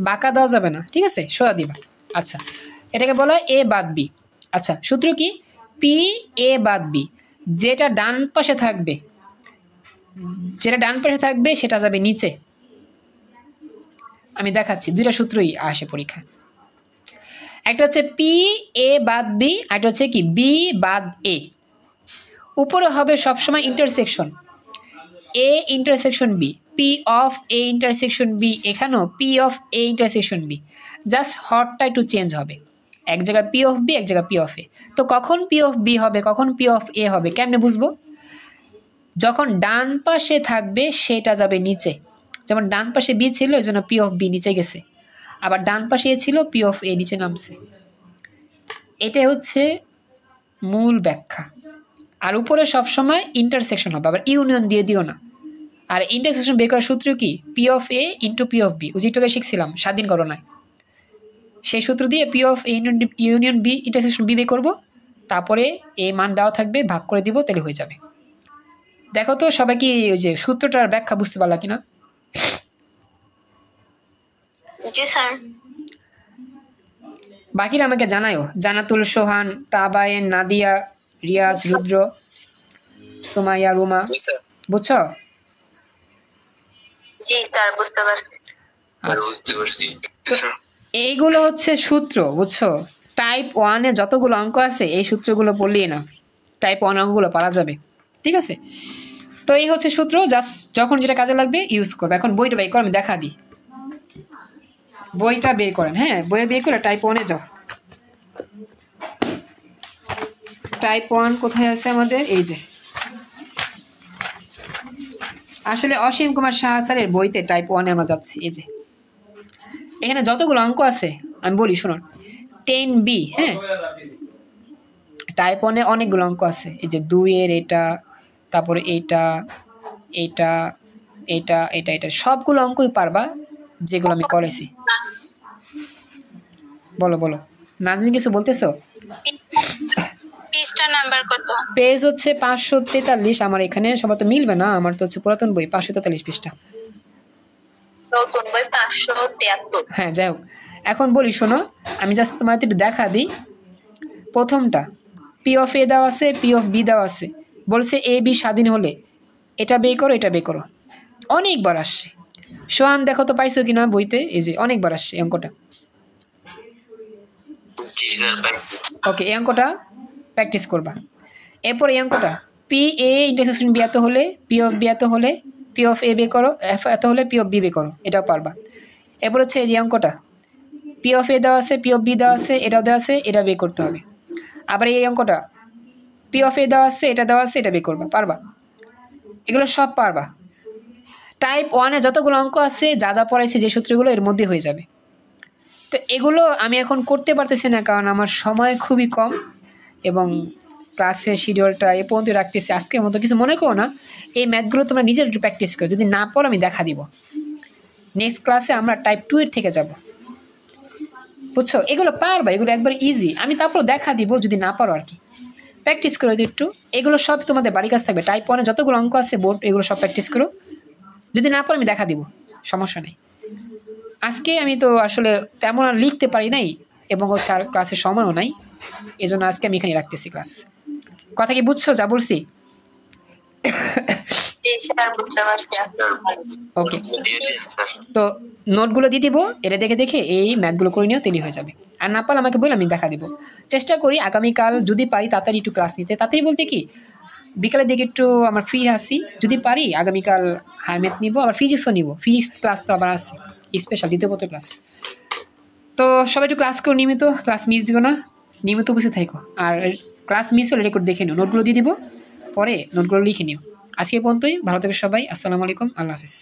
বাঁকা দেওয়া যাবে না, ঠিক আছে? সোজা দিবা। আচ্ছা, এটাকে বলা হয় এ বাদ বি। আচ্ছা, সূত্র কি? পি এ বাদ বি, যেটা ডান পাশে থাকবে, সেটা যাবে নিচে। আমি দেখাচ্ছি, দুইটা সূত্রই আসে পরীক্ষা। একটা হচ্ছে পি এ বাদ বি, একটা হচ্ছে কি বি বাদ এ। উপরে হবে সবসময় intersection, A intersection B, P of A intersection B. এখানেও P of A intersection B, just হরটা একটু চেঞ্জ হবে, এক জায়গায় পি অফ বি, এক জায়গায় পি অফ এ। তো কখন পি অফ বি হবে, কখন পি অফ এ হবে, কেমনে বুঝবো? যখন ডান পাশে থাকবে সেটা যাবে নিচে। যেমন ডান পাশে বি ছিল, এই জন্য পি অফ বি নিচে গেছে, আবার ডান পাশে এ ছিল, পি অফ এ নিচে নামছে। এটাই হচ্ছে মূল ব্যাখ্যা। আর উপরে সবসময় ইন্টারসেকশন হবে, আবার ইউনিয়ন দিয়ে দিও না। আর ইন্টারসেকশন বের করার সূত্র কি? P of A into P of B, যেটাকে শিখছিলাম স্বাধীন গণনায়। সেই সূত্র দিয়ে P of A union B intersection B বের করবো, তারপরে এই মান দেওয়া থাকবে, ভাগ করে দিব, তাহলে হয়ে যাবে। দেখো তো সবাই কি ওই যে সূত্রটার ব্যাখ্যা বুঝতে পারলা কিনা? জি স্যার। বাকিরা আমাকে জানায়ও, জানাতুল, সোহান, তাবায়েন, নাদিয়া, রিয়াজ, রুদ্র, সুমাইয়া, রুমা, জি স্যার। বুঝছো? জি স্যার, বুঝতে পারছি। আচ্ছা, বুঝতে পারছি। এইগুলো হচ্ছে সূত্র, বুঝছো? টাইপ 1-এ যতগুলো অঙ্ক আছে এই সূত্রগুলো পড়লেই না, টাইপ 1 অঙ্কগুলো পারা যাবে। ঠিক আছে, তো এই হচ্ছে সূত্র, জাস্ট যখন যেটা কাজে লাগবে ইউজ করবে। এখন বইটা বের করে আমি দেখা দিই, বইটা বের করেন। হ্যাঁ, বইয়ে বের করে টাইপ 1-এ যাও। টাইপ 1 কোথায় আছে আমাদের? এই যে, আসলে অসীম কুমার সাহা স্যারের বইতে টাইপ 1-এ আমরা যাচ্ছি। এই যে এখানে যতগুলো অঙ্ক আছে আমি বলি শুনুন। 10B, হ্যাঁ, টাইপ 1-এ অনেকগুলো অঙ্ক আছে। এই যে 2-এর এটা, তারপরে এইটা, এইটা, এটা, এটা, এটা, সবগুলো অঙ্কই পারবা যেগুলো আমি করেছি। বলো বলো, নাজনীন কিছু বলতেছো? পৃষ্ঠা নাম্বার কত? পেজ হচ্ছে 543। আমার এখানে সবার তো মিলবে না, আমার তো হচ্ছে পুরাতন বই, 543 পৃষ্ঠা। নতুন বই 573। হ্যাঁ, যাই হোক, এখন বলি শোনো, আমি জাস্ট তোমার একটু দেখা দিই। প্রথমটা পি অফ এ দেওয়া আছে, পি অফ বি দেওয়া আছে, বলছে এ বি স্বাধীন হলে এটা বের করো, এটা বের করো। অনেকবার আসছে। সোহান দেখো তো পাইছো কিনা বইতে? এই যে অনেকবার আসছে এই অঙ্কটা। জি স্যার ভাই। ওকে, এই অঙ্কটা প্র্যাকটিস করবা। এরপর এই অঙ্কটা পি এ ইন্টারসেকশন বি এত হলে, পি অফ বি এত হলে, পি অফ এ বের করো, এফ এত হলে পি অফ বি বের করো, এটাও পারবা। এরপর হচ্ছে এই যে অঙ্কটা পি অফ এ দেওয়া আছে, পি অফ বি দেওয়া আছে, এটাও দেওয়া আছে, এটা বের করতে হবে। আবার এই অঙ্কটা পি অফ এ দেওয়া আছে, এটা দেওয়া আছে, এটা বের করবা, পারবা। এগুলো সব পারবা। টাইপ 1-এ যতগুলো অঙ্ক আছে, যা যা পড়াইছে যে সূত্রগুলো এর মধ্যে হয়ে যাবে। তো এগুলো আমি এখন করতে পারতেছি না, কারণ আমার সময় খুবই কম এবং ক্লাসের শিডিউলটা এ পর্যন্ত রাখতেছি। আজকের মতো কিছু মনে করো না, এই ম্যাথগুলো তোমরা নিজের একটু প্র্যাকটিস করো, যদি না পড়ো আমি দেখা দিব। নেক্সট ক্লাসে আমরা টাইপ 2-এর থেকে যাব, বুঝছো? এগুলো পারবা, এগুলো একবার ইজি, আমি তারপর দেখা দিব যদি না পারো আর কি। প্র্যাকটিস করো একটু, এগুলো সব তোমাদের বাড়ির কাছে থাকবে। টাইপ 1-এ যতগুলো অঙ্ক আছে বোর্ড, এগুলো সব প্র্যাকটিস করো, যদি না পারো আমি দেখা দিব, সমস্যা নেই। আজকে আমি তো আসলে তেমন আর লিখতে পারি নাই এবং হচ্ছে আর ক্লাসের সময়ও নাই, এই জন্য আজকে আমি এখানে রাখতেছি ক্লাস। কথা কি বুঝছো যা বলছি? জি স্যার, বুঝতে পারছি। ওকে, দিয়ে দিন স্যার। তো নোটগুলো দিয়ে দিব, এটা দেখে দেখে এই ম্যাথগুলো করে নিও, তৈরি হয়ে যাবে। আর না পারলে আমাকে বলে আমি দেখা দিব। চেষ্টা করি আগামীকাল যদি পারি তাড়াতাড়ি একটু ক্লাস নিতে। তাড়াতাড়ি বলতে কি, বিকালের দিকে একটু আমার ফ্রি আছি, যদি পারি আগামীকাল হায়ার ম্যাথ নিব, আবার ফিজিক্সও নিব। ফিজিক্স ক্লাস তো আবার আছে স্পেশাল, দ্বিতীয় পত্র ক্লাস। তো সবাই একটু ক্লাস করো নিয়মিত, ক্লাস মিস দিও না, নিয়মিত উপস্থিত থাকো। আর ক্লাস মিস হলে রেকর্ড দেখে নিও, নোটগুলো দিয়ে দিব, পরে নোটগুলো লিখে নিও। আজকে পর্যন্তই, ভালো থেকো সবাই, আসসালামু আলাইকুম, আল্লাহ হাফিজ।